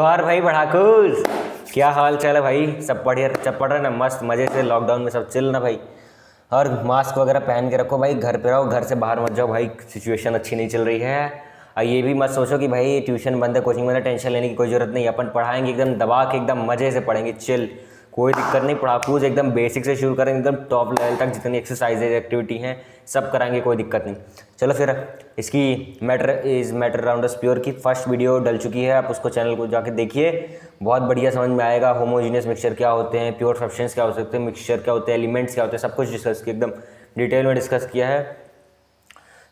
जोहार भाई पढ़ाकूस, क्या हाल चाल है भाई? सब बढ़िया सब पढ़ रहे ना? मस्त मज़े से लॉकडाउन में सब चिल ना भाई। और मास्क वगैरह पहन के रखो भाई, घर पे रहो, घर से बाहर मत जाओ भाई, सिचुएशन अच्छी नहीं चल रही है। और ये भी मत सोचो कि भाई ट्यूशन बंद है, कोचिंग बंद है, टेंशन लेने की कोई ज़रूरत नहीं। अपन पढ़ाएंगे एकदम दबा के, एकदम मज़े से पढ़ेंगे, चिल, कोई दिक्कत नहीं। पढ़ाकूस एकदम बेसिक से शुरू करेंगे, एकदम टॉप लेवल तक जितनी एक्सरसाइजेज एक्टिविटी हैं सब कराएंगे, कोई दिक्कत नहीं। चलो फिर इसकी मैटर अराउंड अस प्योर की फर्स्ट वीडियो डल चुकी है, आप उसको चैनल को जाके देखिए, बहुत बढ़िया समझ में आएगा। होमोजीनियस मिक्सचर क्या होते हैं, प्योर सब्सटेंस क्या हो सकते हैं, मिक्सचर क्या होते हैं, एलिमेंट्स क्या होते हैं, सब कुछ डिस्कस किया, एकदम डिटेल में डिस्कस किया है।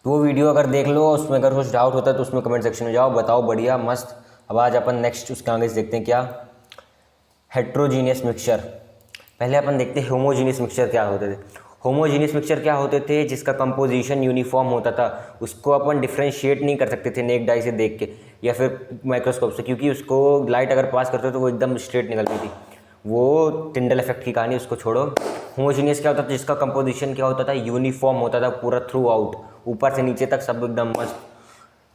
तो वो वीडियो अगर देख लो, उसमें अगर कुछ डाउट होता है तो उसमें कमेंट सेक्शन में जाओ, बताओ, बढ़िया मस्त। अब आज अपन नेक्स्ट उसके आगे से देखते हैं क्या, हेट्रोजीनियस मिक्सचर। पहले अपन देखते हैं होमोजीनियस मिक्सचर क्या होते थे। होमोजीनियस मिक्सचर क्या होते थे? जिसका कंपोजिशन यूनिफॉर्म होता था, उसको अपन डिफ्रेंशिएट नहीं कर सकते थे नेक डाई से देख के या फिर माइक्रोस्कोप से, क्योंकि उसको लाइट अगर पास करते तो वो एकदम स्ट्रेट निकलती थी। वो टिंडल इफेक्ट की कहानी, उसको छोड़ो। होमोजीनियस क्या होता था? जिसका कंपोजिशन क्या होता था? यूनिफॉर्म होता था पूरा थ्रू आउट, ऊपर से नीचे तक सब एकदम मस्त,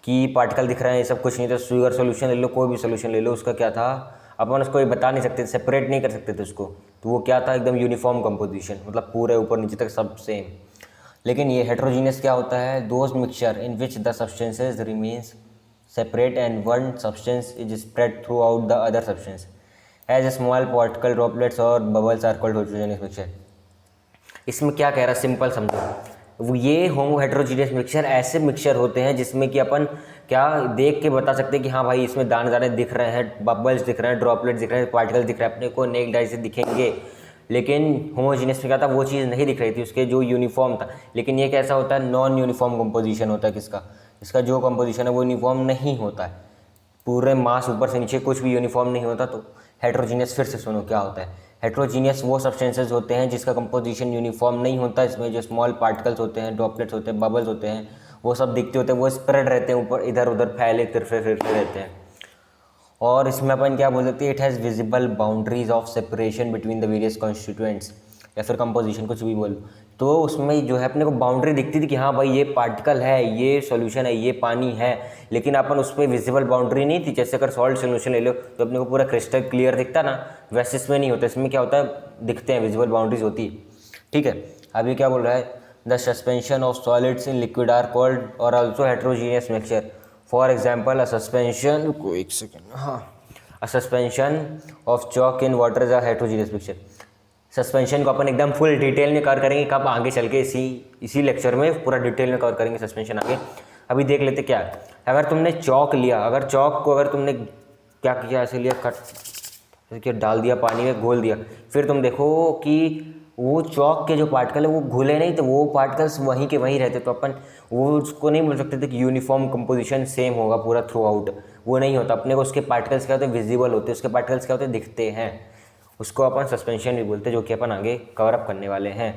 कि पार्टिकल दिख रहे हैं, ये सब कुछ नहीं था। शुगर सोल्यूशन ले लो, कोई भी सोल्यूशन ले लो, उसका क्या था, अपन उसको ये बता नहीं सकते, सेपरेट नहीं कर सकते थे उसको। तो वो क्या था? एकदम यूनिफॉर्म कंपोजिशन, मतलब पूरे ऊपर नीचे तक सब सेम। लेकिन ये हेट्रोजीनियस क्या होता है? Those mixture in which the substances remains separate and one substance is spread throughout the other substance as a small particle droplets और bubbles are called heterogeneous mixture. इसमें क्या कह रहा है, सिंपल समझो। ये होमो हेट्रोजीनियस मिक्सचर ऐसे mixture होते हैं जिसमें कि अपन क्या देख के बता सकते हैं कि हाँ भाई इसमें दाने दाने दिख रहे हैं, बबल्स दिख रहे हैं, ड्रॉपलेट्स दिख रहे हैं, पार्टिकल्स दिख रहे हैं, अपने को नेक डाई से दिखेंगे। लेकिन होमोजीनियस में क्या था? वो चीज़ नहीं दिख रही थी, उसके जो यूनिफॉर्म था। लेकिन ये कैसा होता है? नॉन यूनिफॉर्म कंपोजिशन होता है किसका? इसका जो कंपोजिशन है वो यूनिफॉर्म नहीं होता है, पूरे मास ऊपर से नीचे कुछ भी यूनिफॉर्म नहीं होता। तो हेट्रोजीनियस फिर से सुनो क्या होता है। हेट्रोजीनियस वो सब्सटेंसेज होते हैं जिसका कंपोजिशन यूनिफॉर्म नहीं होता, इसमें जो स्मॉल पार्टिकल्स होते हैं, ड्रॉपलेट्स होते हैं, बबल्स होते हैं, वो सब दिखते होते हैं, वो स्प्रेड रहते हैं ऊपर, इधर उधर फैले तिरफे फिरते रहते हैं। और इसमें अपन क्या बोल सकते हैं? It has visible boundaries of separation between the various constituents, या फिर कंपोजिशन कुछ भी बोलो। तो उसमें जो है अपने को बाउंड्री दिखती थी कि हाँ भाई ये पार्टिकल है, ये सॉल्यूशन है, ये पानी है। लेकिन अपन उस पर विजिबल बाउंड्री नहीं थी। जैसे अगर सॉल्ट सोल्यूशन ले लो तो अपने को पूरा क्रिस्टल क्लियर दिखता ना, वैसे इसमें नहीं होता। इसमें क्या होता है? दिखते हैं, विजिबल बाउंड्रीज होती है। ठीक है, अभी क्या बोल रहा है? The suspension of solids in liquid are called और also heterogeneous mixture. For example, a suspension को एक सेकेंड, हाँ, a suspension of chalk in water is a heterogeneous mixture. Suspension को अपन एकदम फुल डिटेल में कवर करेंगे, कब आगे चल के इसी लेक्चर में पूरा डिटेल में कवर करेंगे सस्पेंशन आगे। अभी देख लेते क्या है। अगर तुमने चॉक लिया, अगर चॉक को अगर तुमने क्या किया, ऐसे लिया, कट क्या डाल दिया, पानी में घोल दिया, फिर तुम देखो कि वो चॉक के जो पार्टिकल है वो घुले नहीं, तो वो पार्टिकल्स वहीं के वहीं रहते। तो अपन वो उसको नहीं बोल सकते थे कि यूनिफॉर्म कंपोजिशन सेम होगा पूरा थ्रू आउट, वो नहीं होता। अपने को उसके पार्टिकल्स क्या होते हैं? विजिबल होते हैं। उसके पार्टिकल्स क्या होते हैं? दिखते हैं। उसको अपन सस्पेंशन भी बोलते हैं, जो कि अपन आगे कवर अप करने वाले हैं।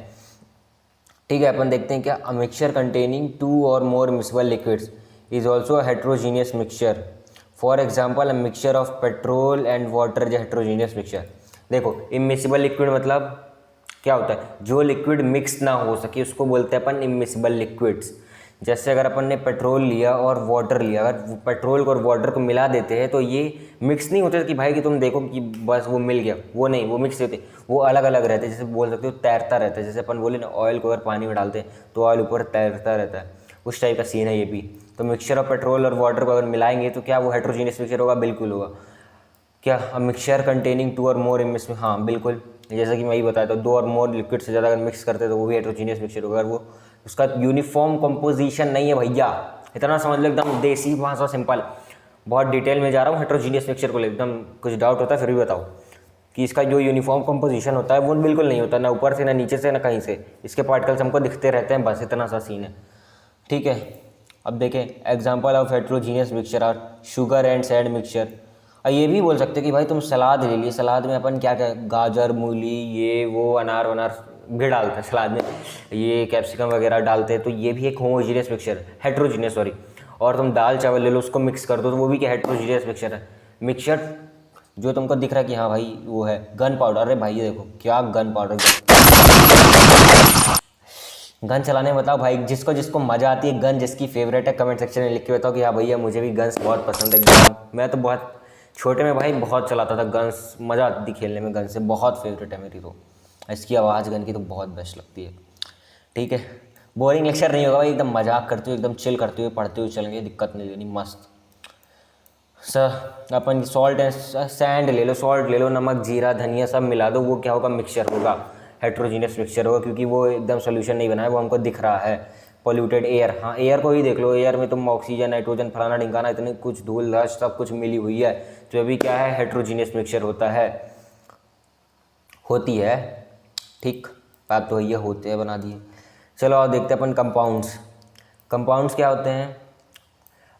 ठीक है, अपन देखते हैं क्या, अ मिक्सचर कंटेनिंग 2 और more miscible liquids is also a heterogeneous mixture. For example, a mixture of petrol and water is heterogeneous mixture. देखो, इमिसिबल लिक्विड मतलब क्या होता है? जो लिक्विड मिक्स ना हो सके उसको बोलते हैं अपन इमिसिबल लिक्विड्स। जैसे अगर अपन ने पेट्रोल लिया और वाटर लिया, अगर पेट्रोल को और वाटर को मिला देते हैं तो ये मिक्स नहीं होते कि भाई कि तुम देखो कि बस वो मिल गया, वो नहीं, वो मिक्स होते, वो अलग अलग रहते हैं। जैसे बोल सकते हो तैरता रहता है। जैसे अपन बोले ना, ऑयल को अगर पानी में डालते हैं तो ऑयल ऊपर तैरता रहता है, उस टाइप का सीन है ये भी। तो मिक्सचर ऑफ पेट्रोल और वाटर को अगर मिलाएंगे तो क्या वो हेट्रोजीनियस मिक्सचर होगा? बिल्कुल होगा। क्या, अ मिक्सचर कंटेनिंग 2 और मोर मिक्स, हाँ बिल्कुल, जैसा कि मैं ही बताया था, 2 और मोर लिक्विड से ज़्यादा अगर मिक्स करते तो वो भी हेट्रोजीनियस मिक्सचर होगा। अगर वो उसका यूनिफॉर्म कंपोजिशन नहीं है भैया, इतना समझ लो, एकदम देसी भाषा, सिंपल। बहुत डिटेल में जा रहा हूँ हेट्रोजीनियस मिक्सचर को ले, एकदम कुछ डाउट होता है फिर भी बताओ कि इसका जो यूनिफॉर्म कंपोजिशन होता है वो बिल्कुल नहीं होता, ना ऊपर से, ना नीचे से, ना कहीं से। इसके पार्टिकल्स हमको दिखते रहते हैं, बस इतना सा सीन है। ठीक है, अब देखें, example of heterogeneous mixture are sugar and sand mixture. और ये भी बोल सकते हैं कि भाई तुम सलाद ले लिए, सलाद में अपन क्या क्या, गाजर, मूली, ये वो, अनार वनार भी डालते हैं सलाद में, ये कैप्सिकम वगैरह डालते हैं, तो ये भी एक होमोजीनियस मिक्सचर है, हेट्रोजीनियस सॉरी। और तुम दाल चावल ले लो, उसको मिक्स कर दो तो वो भी क्या, हेट्रोजीनियस मिक्सचर है। मिक्सचर जो तुमको दिख रहा है कि हाँ भाई वो है गन पाउडर, अरे भाई ये देखो क्या गन पाउडर, गन चलाने में बताओ भाई, जिसको जिसको मज़ा आती है, गन जिसकी फेवरेट है, कमेंट सेक्शन में लिख के बताओ कि हाँ भैया मुझे भी गन्स बहुत पसंद है। मैं तो बहुत छोटे में भाई बहुत चलाता था गन्स, मज़ा आती थी खेलने में गन से, बहुत फेवरेट है मेरी तो। इसकी आवाज़ गन की तो बहुत बेस्ट लगती है। ठीक है, बोरिंग लेक्चर नहीं होगा भाई, एकदम मजाक करते हुए एकदम चिल करते हुए पढ़ते हुए चलेंगे, दिक्कत नहीं लेनी, मस्त। Sir upon salt and sand ले लो, सॉल्ट ले लो, नमक जीरा धनिया सब मिला दो, वो क्या होगा, मिक्सचर होगा, हेट्रोजीनियस मिक्सचर होगा, क्योंकि वो एकदम सोल्यूशन नहीं बना है, वो हमको दिख रहा है। पॉल्यूटेड एयर, हाँ एयर को ही देख लो, एयर में तुम ऑक्सीजन नाइट्रोजन फलाना ढिंकाना इतनी कुछ धूल धस सब कुछ मिली हुई है, तो अभी क्या है, हेट्रोजीनियस मिक्सचर होता है, होती है। ठीक, बात तो ये होते हैं, बना दिए। चलो और देखते हैं अपन कंपाउंड्स। कंपाउंड्स क्या होते हैं?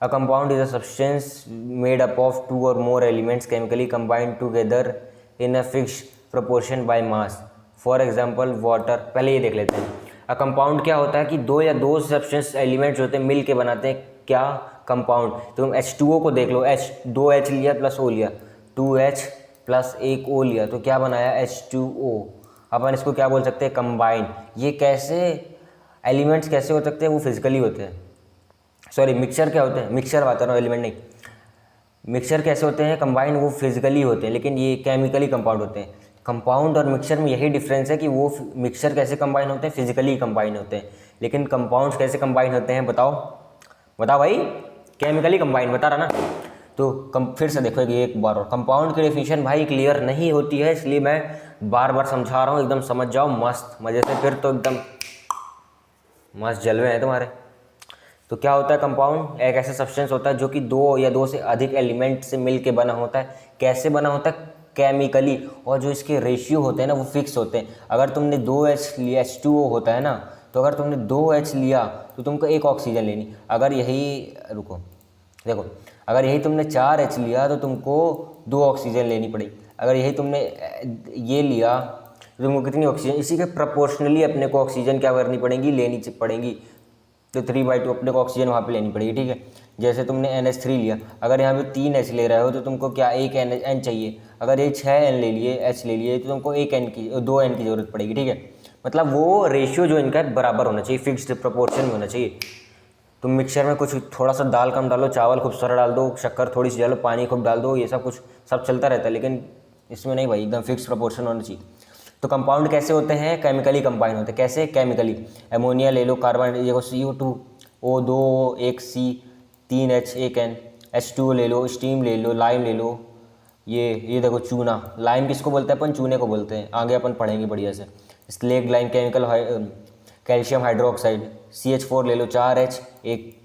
A compound is a substance made up of 2 और more elements chemically combined together in a fixed proportion by mass. For example water. पहले ये देख लेते हैं, अ कंपाउंड क्या होता है कि दो या दो सब्सटेंस एलिमेंट्स होते हैं मिल के बनाते हैं क्या, कंपाउंड। तुम H2O को देख लो, दो H लिया प्लस O लिया, 2H प्लस एक O लिया, तो क्या बनाया, H2O। अपन इसको क्या बोल सकते हैं, कंबाइन। ये कैसे एलिमेंट्स कैसे हो सकते हैं, वो फिजिकली होते हैं, सॉरी मिक्सचर क्या होते हैं, मिक्सचर बात कर रहा हूँ, एलिमेंट नहीं। मिक्सचर कैसे होते हैं, कंबाइन, वो फिजिकली होते हैं, लेकिन ये केमिकली कंपाउंड होते हैं। कंपाउंड और मिक्सचर में यही डिफरेंस है कि वो मिक्सचर कैसे कंबाइन होते हैं, फिजिकली कंबाइन होते हैं, लेकिन कंपाउंड्स कैसे कंबाइन होते हैं, बताओ बताओ भाई। केमिकली कंबाइन बता रहा ना, तो फिर से देखो एक बार और, कंपाउंड की डेफिनेशन भाई क्लियर नहीं होती है, इसलिए मैं बार बार समझा रहा हूँ, एकदम समझ जाओ मस्त मज़े से, फिर तो एकदम मस्त जलवे हैं तुम्हारे। तो क्या होता है कंपाउंड, एक ऐसा सब्सटेंस होता है जो कि दो या दो से अधिक एलिमेंट से मिल के बना होता है। कैसे बना होता है, केमिकली, और जो इसके रेशियो होते हैं ना वो फिक्स होते हैं। अगर तुमने 2H लिया, H2O होता है ना, तो अगर तुमने 2H लिया तो तुमको एक ऑक्सीजन लेनी, अगर यही रुको देखो, अगर यही तुमने 4H लिया तो तुमको 2 ऑक्सीजन लेनी पड़ेगी। अगर यही तुमने ये लिया तो तुमको कितनी ऑक्सीजन, इसी के प्रोपोर्शनली अपने को ऑक्सीजन क्या करनी पड़ेगी, लेनी पड़ेगी, तो 3/2 अपने को ऑक्सीजन वहाँ पे लेनी पड़ेगी। ठीक है, जैसे तुमने NH3 लिया, अगर यहाँ पे 3H ले रहे हो तो तुमको क्या एक N चाहिए, अगर ये 6N ले लिए, H ले लिए, तो तुमको 2N की ज़रूरत पड़ेगी। ठीक है, मतलब वो रेशियो जो इनका बराबर होना चाहिए, फिक्स्ड प्रोपोर्शन में होना चाहिए। तुम मिक्सचर में कुछ थोड़ा सा दाल कम डालो, चावल खूब सारा डाल दो, शक्कर थोड़ी सी डालो, पानी खूब डाल दो, ये सब कुछ सब चलता रहता है, लेकिन इसमें नहीं भाई, एकदम फिक्स प्रोपोर्शन होना चाहिए। तो कंपाउंड कैसे होते हैं, केमिकली कंबाइन होते हैं। कैसे, केमिकली, अमोनिया ले लो, कार्बन, ये CO2, O2, एक C, 3H, एक N, H2O ले लो, स्टीम ले लो, लाइम ले लो, ये देखो चूना, लाइम किसको बोलते हैं अपन, चूने को बोलते हैं, आगे अपन पढ़ेंगे बढ़िया से। Slaked lime, chemical calcium hydroxide, CH4 ले लो, 4H, एक,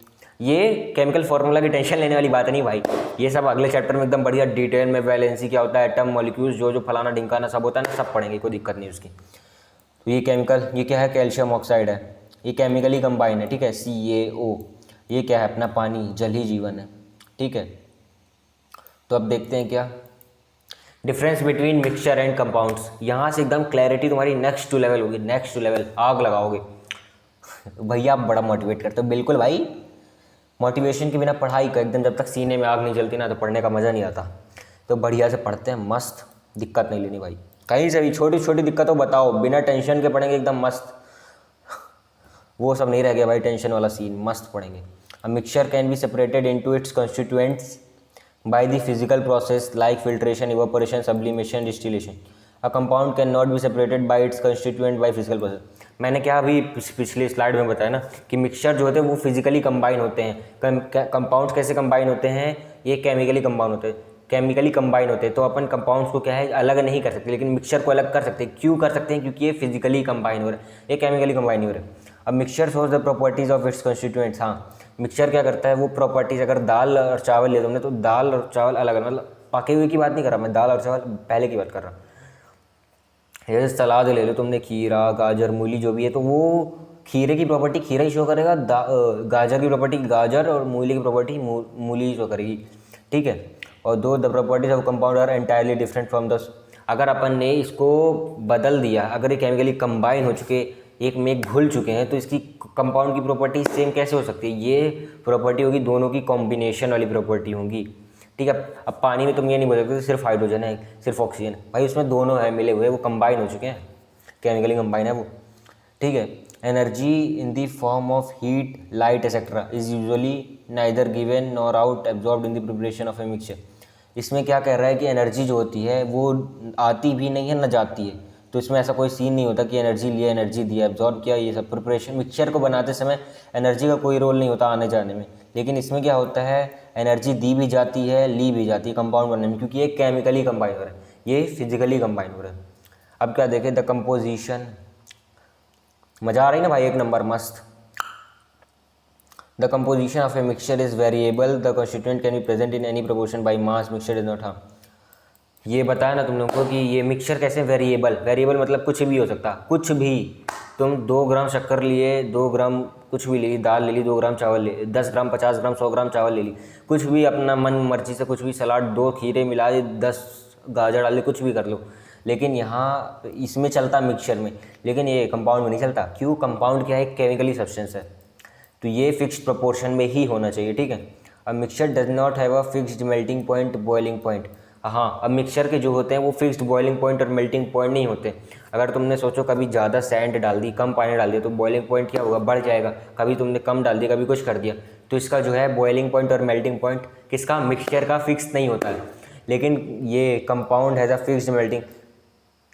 ये केमिकल फार्मूला की टेंशन लेने वाली बात नहीं भाई, ये सब अगले चैप्टर में एकदम बढ़िया डिटेल में, वैलेंसी क्या होता है, एटम मॉलिक्यूल्स जो फलाना ढिंकाना सब होता है ना, सब पढ़ेंगे, कोई दिक्कत नहीं उसकी। तो ये केमिकल, ये क्या है, कैल्शियम ऑक्साइड है, ये केमिकली कंबाइन है। ठीक है, CaO, ये क्या है, अपना पानी, जल ही जीवन है। ठीक है, तो अब देखते हैं क्या difference between mixture and compounds. यहाँ से एकदम क्लैरिटी तुम्हारी नेक्स्ट टू लेवल होगी, नेक्स्ट टू लेवल, आग लगाओगे भैया। आप बड़ा मोटिवेट करते हो, बिल्कुल भाई, मोटिवेशन के बिना पढ़ाई का एकदम, जब तक सीने में आग नहीं जलती ना तो पढ़ने का मज़ा नहीं आता। तो बढ़िया से पढ़ते हैं, मस्त, दिक्कत नहीं लेनी भाई, कहीं से भी छोटी छोटी दिक्कतों बताओ, बिना टेंशन के पढ़ेंगे एकदम मस्त, वो सब नहीं रह गया भाई टेंशन वाला सीन, मस्त पढ़ेंगे। A mixture can be separated into its constituents by the physical process like filtration, evaporation, sublimation, distillation. A compound can not be separated by its constituent by physical process. मैंने क्या अभी पिछली slide में बताया ना कि मिक्सचर जो होते हैं वो फिजिकली कंबाइन होते हैं, कंपाउंड्स कैसे कंबाइन होते हैं, ये केमिकली कंबाइन होते हैं, केमिकली कंबाइन होते हैं। तो अपन कंपाउंड्स को क्या है अलग नहीं कर सकते, लेकिन मिक्सचर को अलग कर सकते हैं। क्यों कर सकते हैं, क्योंकि ये फिजिकली कंबाइन हो रहे हैं, ये केमिकली कंबाइन नहीं हो रहे। अब mixture shows the properties of its constituents. हाँ, मिक्सचर क्या करता है, वो प्रॉपर्टीज, अगर दाल और चावल ले तुमने तो दाल और चावल अलग, मतलब पके हुए की बात नहीं कर रहा मैं, दाल और चावल पहले की बात कर रहा हूँ। जैसे सलाद ले लो तुमने, खीरा गाजर मूली जो भी है, तो वो खीरे की प्रॉपर्टी खीरा ही शो करेगा, गाजर की प्रॉपर्टी गाजर, और मूली की प्रॉपर्टी मूली ही शो करेगी। ठीक है, और दो the properties of compound are entirely different from the, अगर अपन ने इसको बदल दिया, अगर ये केमिकली कंबाइन हो चुके, एक में एक घुल चुके हैं, तो इसकी कंपाउंड की प्रॉपर्टी सेम कैसे हो सकती है, ये प्रॉपर्टी होगी दोनों की कॉम्बिनेशन वाली प्रॉपर्टी होगी। ठीक है, अब पानी में तुम ये नहीं बोल सकते सिर्फ हाइड्रोजन है सिर्फ ऑक्सीजन, भाई उसमें दोनों है मिले हुए, वो कंबाइन हो चुके हैं, केमिकली कंबाइन है वो। ठीक है, energy in the form of heat, light etcetera is usually neither given nor out absorbed in the preparation of a mixture. इसमें क्या कह रहा है कि एनर्जी जो होती है वो आती भी नहीं है, न जाती है। तो इसमें ऐसा कोई सीन नहीं होता कि एनर्जी लिया, एनर्जी दिया, एब्जॉर्ब किया, ये सब प्रिपरेशन। मिक्सचर को बनाते समय एनर्जी का कोई रोल नहीं होता आने जाने में, लेकिन इसमें क्या होता है, एनर्जी दी भी जाती है, ली भी जाती है कंपाउंड बनने में, क्योंकि ये केमिकली कंबाइन हो रहा है, ये फिजिकली कंबाइन हो रहा है। अब क्या देखें, द कंपोजिशन। मज़ा आ रही ना भाई, एक नंबर मस्त। The composition of a mixture is variable, the constituent can be present in any proportion by mass, mixture is not. हाँ, ये बताया ना तुम लोगों को कि ये मिक्सचर कैसे वेरिएबल, वेरिएबल मतलब कुछ भी हो सकता, कुछ भी। तुम 2 ग्राम शक्कर लिए, 2 ग्राम कुछ भी ले ली, दाल ले ली, 2 ग्राम चावल ले, 10 ग्राम, 50 ग्राम, 100 ग्राम चावल ले ली, कुछ भी अपना मन मर्जी से कुछ भी, सलाद, 2 खीरे मिला दे, 10 गाजर डाल दे, कुछ भी कर लो। लेकिन यहाँ इसमें चलता मिक्सचर में, लेकिन ये कंपाउंड में नहीं चलता। क्यों? कंपाउंड क्या है, केमिकली सब्सटेंस है, तो ये फिक्स्ड प्रोपोर्शन में ही होना चाहिए, ठीक है। अब mixture does not have a fixed melting point, boiling point. हाँ, अब मिक्सचर के जो होते हैं वो फिक्स्ड बॉइलिंग पॉइंट और मेल्टिंग पॉइंट नहीं होते। अगर तुमने सोचो कभी ज़्यादा सैंड डाल दी, कम पानी डाल दिया, तो बॉइलिंग पॉइंट क्या होगा, बढ़ जाएगा। कभी तुमने कम डाल दिया, कभी कुछ कर दिया, तो इसका जो है बॉइलिंग पॉइंट और मेल्टिंग पॉइंट किसका, मिक्सचर का, फिक्स नहीं होता है। लेकिन ये compound has a fixed melting.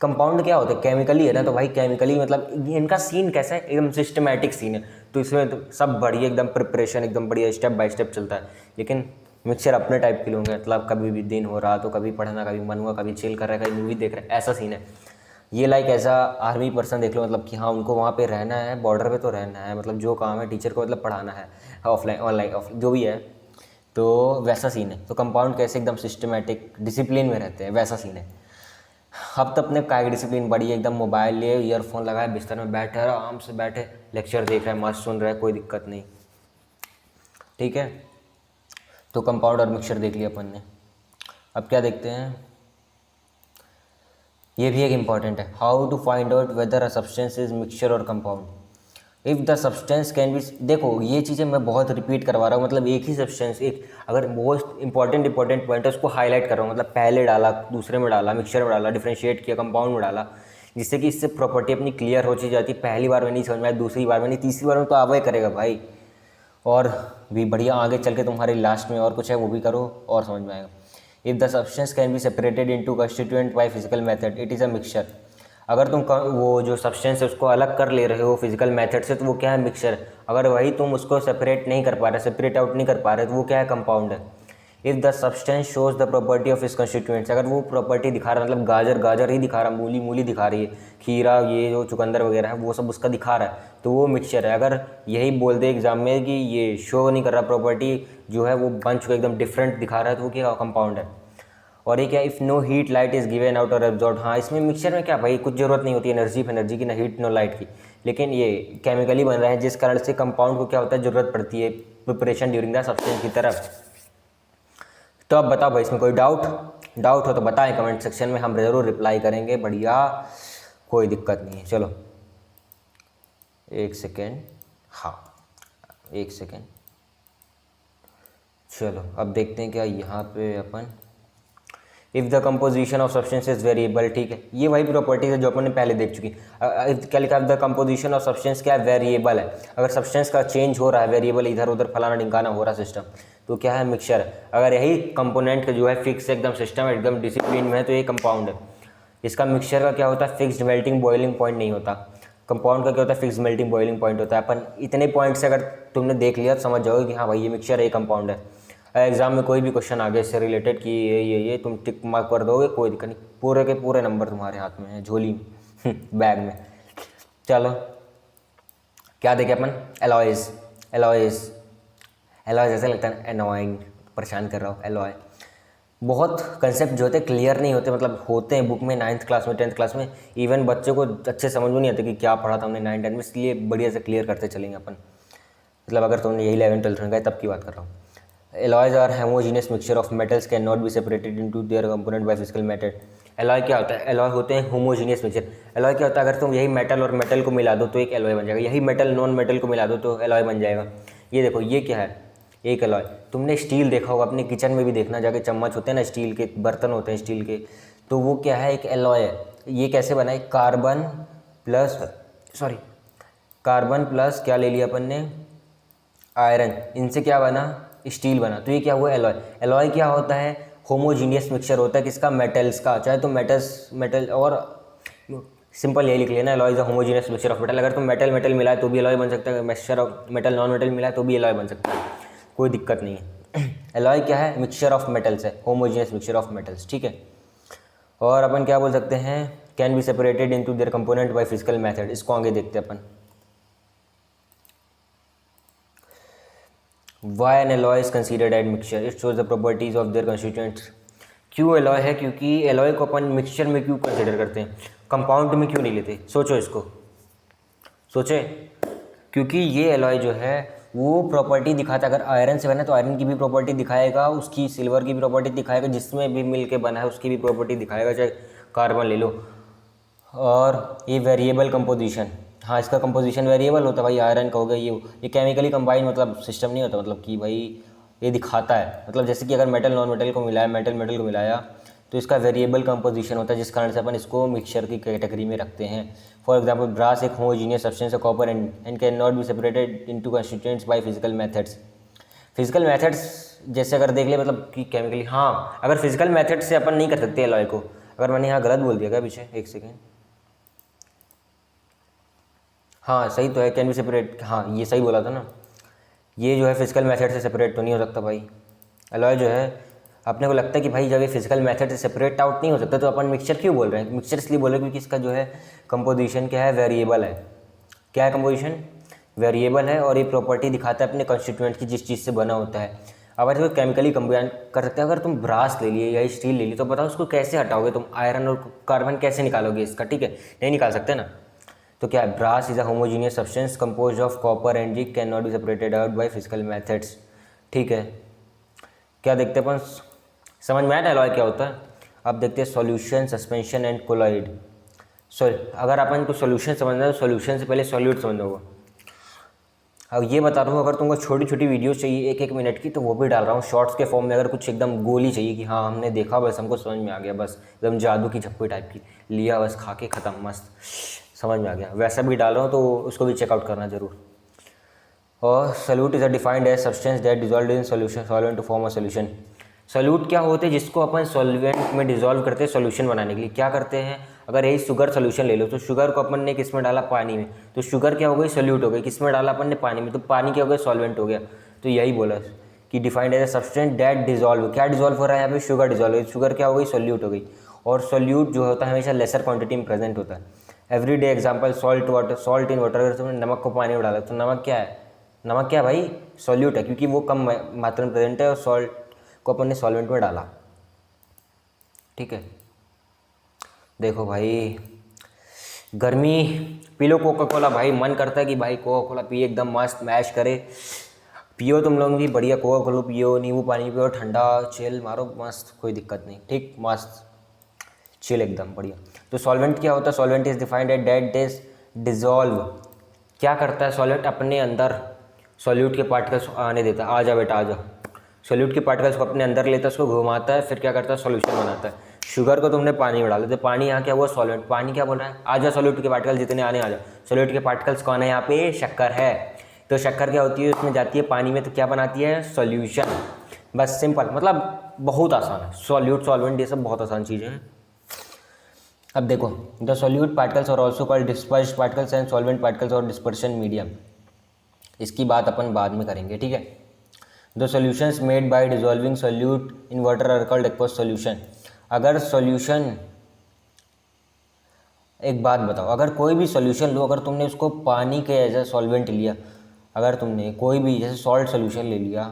Compound क्या होता है, केमिकली है ना, तो भाई केमिकली मतलब इनका सीन कैसा है, एकदम सिस्टमैटिक सीन है। तो इसमें तो सब बढ़िया, एकदम प्रिपरेशन एकदम बढ़िया, स्टेप बाय स्टेप चलता है। लेकिन मिक्सचर अपने टाइप के लोग हैं, मतलब कभी भी दिन हो रहा तो कभी पढ़ना, कभी मन हुआ, कभी चिल कर रहा है, कभी मूवी देख रहा है, ऐसा सीन है। ये लाइक ऐसा आर्मी पर्सन देख लो, मतलब कि हाँ उनको वहाँ पे रहना है, बॉर्डर पे तो रहना है, मतलब जो काम है टीचर को मतलब पढ़ाना है, ऑफलाइन ऑनलाइन ऑफ जो भी है, तो वैसा सीन है। तो कंपाउंड कैसे एकदम सिस्टमेटिक डिसिप्लिन में रहते हैं, वैसा सीन है। अब तो अपने काय डिसिप्लिन बड़ी है, एकदम मोबाइल लिए, ईयरफोन लगाए, बिस्तर में बैठे, आराम से बैठे, लेक्चर देख रहे हैं, मस्त सुन रहे हैं, कोई दिक्कत नहीं, ठीक है। तो कंपाउंड और मिक्सचर देख लिया अपन ने। अब क्या देखते हैं, ये भी एक इम्पॉर्टेंट है, how to find out whether a substance is mixture और compound. If the substance can be, देखो ये चीज़ें मैं बहुत रिपीट करवा रहा हूँ, मतलब एक ही सब्सटेंस, एक अगर मोस्ट इंपॉर्टेंट पॉइंट है उसको हाईलाइट कर रहा हूँ, मतलब पहले डाला, दूसरे में डाला, मिक्सचर में डाला, डिफरेंशिएट किया, कंपाउंड में डाला, जिससे कि इससे प्रॉपर्टी अपनी क्लियर हो चीज़ जाती है। पहली बार में नहीं समझ में आया, दूसरी बार में नहीं, तीसरी बार में तो आवा ही करेगा भाई, और भी बढ़िया आगे चल के तुम्हारे लास्ट में और कुछ है वो भी करो और समझ में आएगा। If the substance can be separated into constituent by physical method, it is a mixture. अगर तुम वो जो सब्सटेंस है उसको अलग कर ले रहे हो फिजिकल मेथड से, तो वो क्या है, मिक्सचर। अगर वही तुम उसको सेपरेट नहीं कर पा रहे, सेपरेट आउट नहीं कर पा रहे, तो वो क्या है, कंपाउंड है। If the substance shows the property of इस कंस्टिट्यूएंट्स, अगर वो प्रॉपर्टी दिखा रहा है, मतलब गाजर गाजर ही दिखा रहा है, मूली मूली दिखा रही है, खीरा ये जो चुकंदर वगैरह है वो सब उसका दिखा रहा है, तो वो मिक्सचर है। अगर यही बोल दे एग्जाम में कि ये शो नहीं कर रहा, प्रॉपर्टी जो है वो बंच को एकदम डिफरेंट दिखा रहा है, तो वो क्या, कंपाउंड है। और ये क्या, if no heat light is given out or absorb. हाँ, इसमें मिक्सचर में क्या भाई कुछ ज़रूरत नहीं होती एनर्जी की, ना हीट नो लाइट की, लेकिन ये केमिकली बन रहा है, जिस कारण से कंपाउंड को क्या होता है, ज़रूरत पड़ती है प्रिपरेशन ड्यूरिंग द सब्सटेंस की तरफ। तो अब बताओ भाई, इसमें कोई डाउट हो तो बताएं कमेंट सेक्शन में, हम ज़रूर रिप्लाई करेंगे, बढ़िया, कोई दिक्कत नहीं है। चलो एक सेकेंड, हाँ एक सेकेंड, चलो अब देखते हैं क्या यहाँ पे अपन, if the composition of substance is variable, ठीक है, ये वही प्रॉपर्टीज है जो अपन ने पहले देख चुकी। क्या लिखा है, द कंपोजिशन ऑफ सब्सटेंस क्या है, वेरिएबल है। अगर सब्सटेंस का चेंज हो रहा है, वेरिएबल इधर उधर फलाना ढिंकाना हो रहा सिस्टम, तो क्या है, मिक्सचर है। अगर यही कंपोनेंट जो है फिक्स एकदम सिस्टम एकदम डिसिप्लिन में है, तो ये कंपाउंड है। इसका मिक्सचर का क्या होता है, फिक्स्ड मेल्टिंग बॉइलिंग पॉइंट नहीं होता। कंपाउंड का क्या होता है, फिक्स मेल्टिंग बॉइलिंग पॉइंट होता है। अपन इतने पॉइंट से अगर तुमने देख लिया तो समझ जाओगे कि हाँ भाई ये मिक्सचर है, ये कंपाउंड है। एग्जाम में कोई भी क्वेश्चन आगे इससे रिलेटेड कि ये तुम टिक मार्क कर दोगे, कोई दिक्कत नहीं, पूरे के पूरे नंबर तुम्हारे हाथ में है, झोली में बैग में। चलो क्या देखें अपन, एलॉयज़। एलॉयज़ ऐसा लगता है एनोइंग, परेशान कर रहा हूँ। एलॉय बहुत कंसेप्ट जो होते हैं क्लियर नहीं होते, मतलब होते हैं बुक में 9th क्लास में 10th क्लास में, इवन बच्चों को अच्छे समझ में नहीं आते कि क्या पढ़ा था हमने 9 10 में, इसलिए बढ़िया से क्लियर करते चलेंगे अपन। मतलब अगर तुमने यही 11 12 में गए तब की बात कर रहा हूँ। Alloys are homogeneous mixture of metals cannot be separated into their component by physical method। Alloy क्या होता है, एलॉय होते हैं होमोजीनियस मिक्सचर। एलॉय क्या होता है, अगर तुम यही मेटल और मेटल को मिला दो तो एक एलॉय बन जाएगा, यही मेटल नॉन मेटल को मिला दो तो एलॉय बन जाएगा। ये देखो ये क्या है, एक एलॉय। तुमने स्टील देखा होगा, अपने किचन में भी देखना जाके, चम्मच होते हैं ना स्टील के, बर्तन होते हैं स्टील के, तो वो क्या है, एक एलॉय है। ये कैसे बना है, कार्बन प्लस क्या ले लिया अपन ने, आयरन, इनसे क्या बना, स्टील बना, तो ये क्या हुआ, एलॉय। एलॉय क्या होता है, होमोजीनियस मिक्सचर होता है किसका, मेटल्स का। चाहे तो मेटल और सिंपल यही लिख लेना, alloy is a homogeneous mixture of metal. अगर तुम मेटल मेटल मिलाए तो भी एलॉय बन सकता है, mixture of metal non metal मिलाए तो भी एलॉय बन सकता है, कोई दिक्कत नहीं है। एलॉय क्या है, मिक्सचर ऑफ मेटल्स है, होमोजीनियस मिक्सचर ऑफ मेटल्स, ठीक है। और अपन क्या बोल सकते हैं, can be separated into their component by physical method. इसको आगे देखते हैं अपन। Why an alloy is considered as mixture? It shows the properties of their constituents. क्यों एलॉय है, क्योंकि एलॉय को अपन मिक्सचर में क्यों कंसिडर करते हैं, कंपाउंड में क्यों नहीं लेते। सोचो इसको, सोचे, क्योंकि ये एलॉय जो है वो प्रॉपर्टी दिखाता है। अगर आयरन से बना तो आयरन की भी प्रॉपर्टी दिखाएगा, उसकी सिल्वर की भी प्रॉपर्टी दिखाएगा, जिसमें भी मिल के बना है उसकी भी प्रॉपर्टी दिखाएगा, चाहे कार्बन ले लो। और ये वेरिएबल कंपोजिशन, हाँ इसका कंपोजिशन वेरिएबल होता है भाई, आयरन का हो गया ये केमिकली कंबाइन मतलब सिस्टम नहीं होता, मतलब कि भाई ये दिखाता है, मतलब जैसे कि अगर मेटल नॉन मेटल को मिलाया, मेटल मेटल को मिलाया तो इसका वेरिएबल कंपोजिशन होता है, जिस कारण से अपन इसको मिक्सचर की कैटेगरी में रखते हैं। फॉर एग्जांपल ब्रास एक होमोजीनियस सब्सटेंस है copper and can not be separated into constituents bye physical methods. Physical methods जैसे अगर देख ले मतलब कि केमिकली, हाँ अगर फिजिकल मेथड से अपन नहीं कर सकते एलॉय को। अगर मैंने यहाँ गलत बोल दिया क्या पीछे, एक सेकेंड, हाँ सही तो है, कैन बी सेपरेट, हाँ ये सही बोला था ना। ये जो है फिजिकल मेथड से सेपरेट तो नहीं हो सकता भाई एलॉय जो है। अपने को लगता है कि भाई जब ये फिजिकल मेथड से सेपरेट आउट नहीं हो सकता तो अपन मिक्सचर क्यों बोल रहे हैं। मिक्सचर इसलिए बोल रहे हैं क्योंकि इसका जो है कंपोजिशन क्या है, वेरिएबल है। क्या है कंपोजिशन, वेरिएबल है, और ये प्रॉपर्टी दिखाता है अपने कॉन्स्टिट्यूएंट की, जिस चीज़ से बना होता है। अब इसको केमिकली कंबाइन कर सकते हैं। अगर तुम ब्रास ले लिए या स्टील ले ली तो बताओ उसको कैसे हटाओगे तुम, आयरन और कार्बन कैसे निकालोगे इसका, ठीक है नहीं निकाल सकते ना। तो क्या है, brass is a homogeneous substance compose of copper and zinc can not be separated out by physical methods, ठीक है। क्या देखते हैं अपन, समझ में आया ना एलॉय क्या होता है। अब देखते हैं सॉल्यूशन, सस्पेंशन एंड कोलॉइड। अगर अपन को सॉल्यूशन समझना है तो सॉल्यूशन से पहले सॉल्यूट समझना होगा। अब ये बता रहा हूँ, अगर तुमको छोटी छोटी वीडियोस चाहिए एक एक मिनट की तो वो भी डाल रहा हूँ शॉर्ट्स के फॉर्म में। अगर कुछ एकदम गोली चाहिए कि हाँ हमने देखा बस हमको समझ में आ गया, बस एकदम जादू की झप्पी टाइप की लिया बस खा के ख़त्म, मस्त समझ में आ गया, वैसा भी डाल रहा हूँ, तो उसको भी चेकआउट करना जरूर। और solute is a defined as substance that dissolve in solution solvent to form a solution. Solute क्या होते हैं, जिसको अपन सॉल्वेंट में डिजॉल्व करते हैं सॉल्यूशन बनाने के लिए। क्या करते हैं, अगर यही शुगर सॉल्यूशन ले लो तो शुगर को अपन ने किस में डाला, पानी में, तो शुगर क्या हो गई, सॉल्यूट हो गई। किस में डाला अपन ने, पानी में, तो पानी क्या हो गया, सॉल्वेंट हो गया। तो यही बोला कि defined as a substance that dissolve, क्या डिजॉल्व हो रहा है यहाँ पे, शुगर डिजॉल्व हो गई, शुगर क्या हो गई, सॉल्यूट हो गई। और सॉल्यूट जो होता है हमेशा लेसर क्वांटिटी में प्रेजेंट होता है। Everyday example salt water, salt in water. अगर तुमने नमक को पानी में डाला तो नमक क्या है, नमक क्या है भाई, सॉल्यूट है, क्योंकि वो कम मात्रा में प्रेजेंट है और सॉल्ट को अपन ने सॉल्वेंट में डाला, ठीक है। देखो भाई गर्मी, पी लो कोका कोला भाई, मन करता है कि भाई कोका कोला पिए, एकदम मस्त मैश करे, पियो तुम लोग भी बढ़िया, कोका कोला पियो, नींबू पानी पियो, ठंडा चिल मारो, मस्त कोई दिक्कत नहीं, ठीक मस्त चिल एकदम बढ़िया। तो सॉल्वेंट क्या होता है, solvent is defined at that is dissolve. क्या करता है सॉल्वेंट, अपने अंदर सॉल्यूट के पार्टिकल्स आने देता है, आ जा बेटा आ जा, सॉल्यूट के पार्टिकल्स को अपने अंदर लेता है, उसको घुमाता है, फिर क्या करता है, सॉल्यूशन बनाता है। शुगर को तुमने पानी में डाला तो पानी यहाँ क्या हुआ, सॉल्वेंट। पानी क्या बोल रहा है, आ जा सॉल्यूट के पार्टिकल्स जितने आने आ जा। सॉल्यूट के पार्टिकल्स कौन है यहाँ पे, शक्कर है। तो शक्कर क्या होती है, उसमें जाती है पानी में, तो क्या बनाती है, सॉल्यूशन। बस सिंपल, मतलब बहुत आसान है, सॉल्यूट सॉल्वेंट ये सब बहुत आसान चीज़ें हैं। अब देखो, the solute particles are also called dispersed particles and solvent particles are dispersion medium. इसकी बात अपन बाद में करेंगे, ठीक है। The solutions made by dissolving solute in water are called aqueous solution. अगर सॉल्यूशन, एक बात बताओ, अगर कोई भी सॉल्यूशन लो, अगर तुमने उसको पानी के एज ए सॉल्वेंट लिया, अगर तुमने कोई भी जैसे सॉल्ट सॉल्यूशन ले लिया,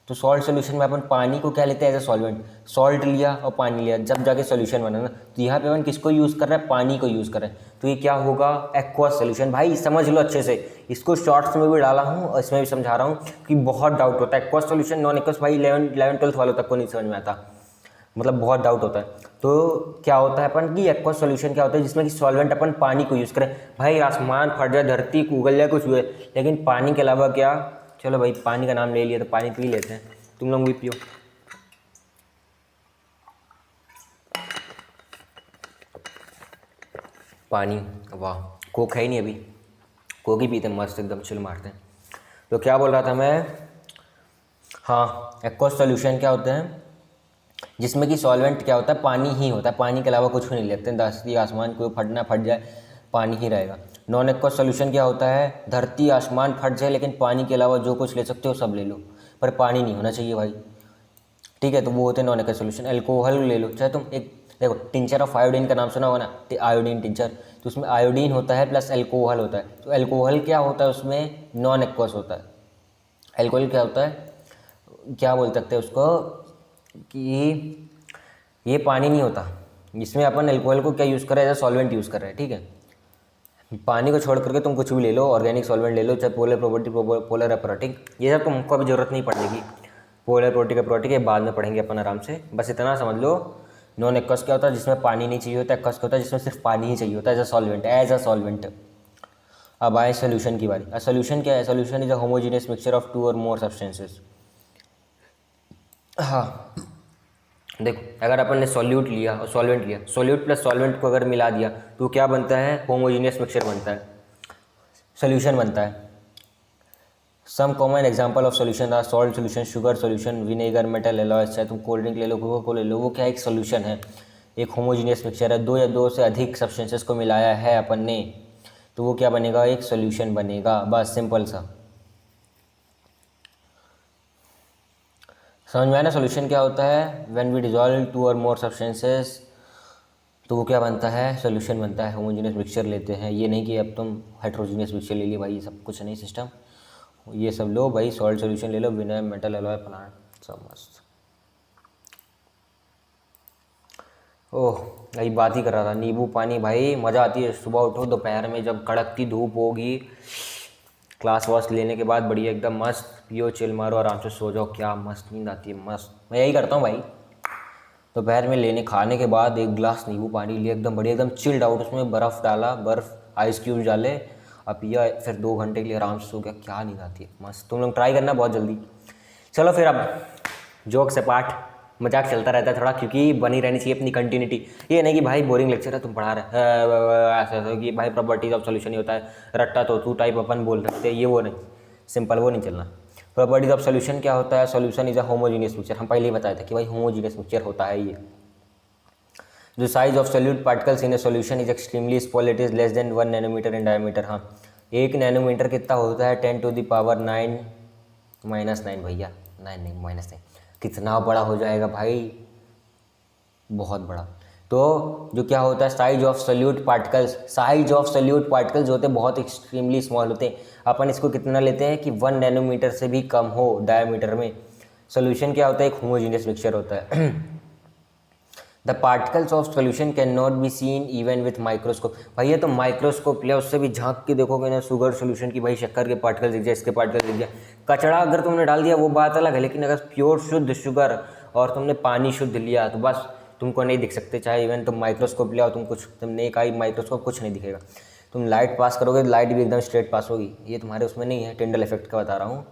तो सॉल्ट सॉल्यूशन में अपन पानी को क्या लेते हैं एज ए सॉल्वेंट, सॉल्ट लिया और पानी लिया, जब जाके सॉल्यूशन बना ना, तो यहाँ पे अपन किसको यूज़ कर रहे हैं, पानी को यूज़ कर रहे हैं, तो ये क्या होगा, एक्वस सॉल्यूशन। भाई समझ लो अच्छे से, इसको शॉर्ट्स में भी डाला हूँ और इसमें भी समझा रहा हूँ कि बहुत डाउट होता है एक्वस सॉल्यूशन नॉन एक्वस, भाई 11th-12th वालों तक को नहीं समझ में आता, मतलब बहुत डाउट होता है। तो क्या होता है अपन की एक्वस सॉल्यूशन क्या होता है, जिसमें कि सॉल्वेंट अपन पानी को यूज़ करें। भाई आसमान फट जाए, धरती उगल जाए, कुछ हुए, लेकिन पानी के अलावा क्या, चलो भाई पानी का नाम ले लिया तो पानी पी लेते हैं, तुम लोग भी पियो। पानी, वाह कोक है ही नहीं अभी, कोक ही पीते मस्त एकदम चिल मारते हैं। तो क्या बोल रहा था मैं, हाँ एक्वस सॉल्यूशन क्या होते हैं, जिसमें कि सॉल्वेंट क्या होता है, पानी ही होता है, पानी के अलावा कुछ भी नहीं लेते हैं। धरती आसमान कोई फटना फट जाए, पानी ही रहेगा। नॉन एक्वस सोल्यूशन क्या होता है, धरती आसमान फट जाए लेकिन पानी के अलावा जो कुछ ले सकते हो सब ले लो, पर पानी नहीं होना चाहिए भाई, ठीक है। तो वो होते हैं नॉन एक्वस सोल्यूशन। एल्कोहल ले लो, चाहे तुम एक देखो टिंचर ऑफ आयोडीन का नाम सुना होगा ना, आयोडीन टिंचर, तो उसमें आयोडीन होता है प्लस एल्कोहल होता है। तो एल्कोहल क्या होता है, उसमें नॉन एक्वस होता है। एल्कोहल क्या होता है, क्या बोल सकते हैं उसको, कि ये पानी नहीं होता, इसमें अपन एल्कोहल को क्या यूज़ कर रहे हैं, एज अ सॉल्वेंट यूज़ कर रहे हैं, ठीक है। पानी को छोड़ करके तुम कुछ भी ले लो, ऑर्गेनिक सॉल्वेंट ले लो, चाहे पोलर प्रॉपर्टी, पोलर एप्रोटिक, ये सब तुमको अभी ज़रूरत नहीं पड़ेगी। पोलर प्रोटिक एप्रोटिक ये बाद में पढ़ेंगे अपन आराम से, बस इतना समझ लो। नॉन एक्वस क्या होता है, जिसमें पानी नहीं चाहिए होता। एक्वस क्या होता है, जिसमें सिर्फ पानी ही चाहिए होता है, एज अ सॉल्वेंट। अब आए सोल्यूशन की बारी। सोल्यूशन क्या है, solution is a homogeneous mixture of two or more substances. हाँ देखो, अगर अपन ने सॉल्यूट लिया और सॉल्वेंट लिया, सॉल्यूट प्लस सॉल्वेंट को अगर मिला दिया तो क्या बनता है, होमोजीनियस मिक्सचर बनता है, सोल्यूशन बनता है। Some common example of solution are salt solution, sugar solution, vinegar, metal alloys, चाहे तुम कोल्ड ड्रिंक ले लो, कोका कोला ले लो, वो क्या एक सॉल्यूशन है, एक होमोजीनियस मिक्सचर है। दो या दो से अधिक सब्सटेंसेस को मिलाया है अपन ने, तो वो क्या बनेगा, एक सॉल्यूशन बनेगा, बस सिंपल सा। समझ में आया ना सॉल्यूशन क्या होता है, when we dissolve to or more substances, तो वो क्या बनता है, सॉल्यूशन बनता है। होमोजीनियस मिक्सचर लेते हैं, ये नहीं कि अब तुम हेट्रोजीनियस मिक्सचर ले लिए भाई, ये सब कुछ नहीं सिस्टम, ये सब लो भाई, सॉल्ट सॉल्यूशन ले लो, विनेगर, मेटल एलॉय, प्लांट, सब मस्त। ओह यही बात ही कर रहा था, नींबू पानी भाई मज़ा आती है। सुबह उठो दोपहर में जब कड़कती धूप होगी, क्लास वास लेने के बाद बढ़िया एकदम मस्त पियो, चिल मारो, आराम से सो जाओ, क्या मस्त नींद आती है, मस्त। मैं यही करता हूँ भाई, दोपहर में लेने खाने के बाद एक गिलास नींबू पानी लिया, एकदम बढ़िया, एकदम चिल्ड आउट, उसमें बर्फ़ डाला, बर्फ़ आइस क्यूब डाले, अब पिया, फिर 2 घंटे के लिए आराम से सो गया, क्या नींद आती है, मस्त। तुम लोग ट्राई करना बहुत जल्दी। चलो फिर अब जोक से पाठ, मजाक चलता रहता है थोड़ा, क्योंकि बनी रहनी चाहिए अपनी कंटिन्यूटी। ये नहीं कि भाई बोरिंग लेक्चर है तुम पढ़ा रहे ऐसा ऐसा कि भाई प्रॉपर्टीज ऑफ सोल्यूशन ही होता है, रट्टा तो तू टाइप अपन बोल सकते हैं, ये वो नहीं, सिंपल वो नहीं चलना। प्रॉपर्टीज ऑफ सोल्यूशन क्या होता है, solution is a homogeneous mixture, हम पहले ही बताए थे कि भाई होमोजीनियस मिक्सचर होता है ये। जो size of solute particles in a solution is extremely small, it is less than 1 nanometre in diameter. हाँ 1 नैनोमीटर कितना होता है, 10⁻⁹ -9 भैया, 9 नहीं -9, कितना बड़ा हो जाएगा भाई, बहुत बड़ा। तो जो क्या होता है, size of solute particles, size of solute particles होते हैं बहुत एक्सट्रीमली स्मॉल होते हैं। अपन इसको कितना लेते हैं कि 1 नैनोमीटर से भी कम हो डायमीटर में। सोल्यूशन क्या होता है, एक होमोजीनियस मिक्सचर होता है। The particles of solution can not be seen even with microscope. भैया तो माइक्रोस्कोप लिया, उससे भी झांक के देखोगे ना शुगर सोल्यूशन की, भाई शक्कर के पार्टिकल दिख जाए, इसके पार्टिकल दिख जाए। कचड़ा अगर तुमने डाल दिया वो बात अलग है, लेकिन अगर प्योर शुद्ध शुगर और तुमने पानी शुद्ध लिया तो बस तुमको नहीं दिख सकते, चाहे इवन तुम माइक्रोस्कोप लिया तुम कुछ, तुमने एक आई माइक्रोस्कोप कुछ नहीं दिखेगा। तुम लाइट पास करोगे, लाइट भी एकदम स्ट्रेट पास होगी, ये तुम्हारे उसमें नहीं है, टिंडल इफेक्ट का बता रहा हूँ।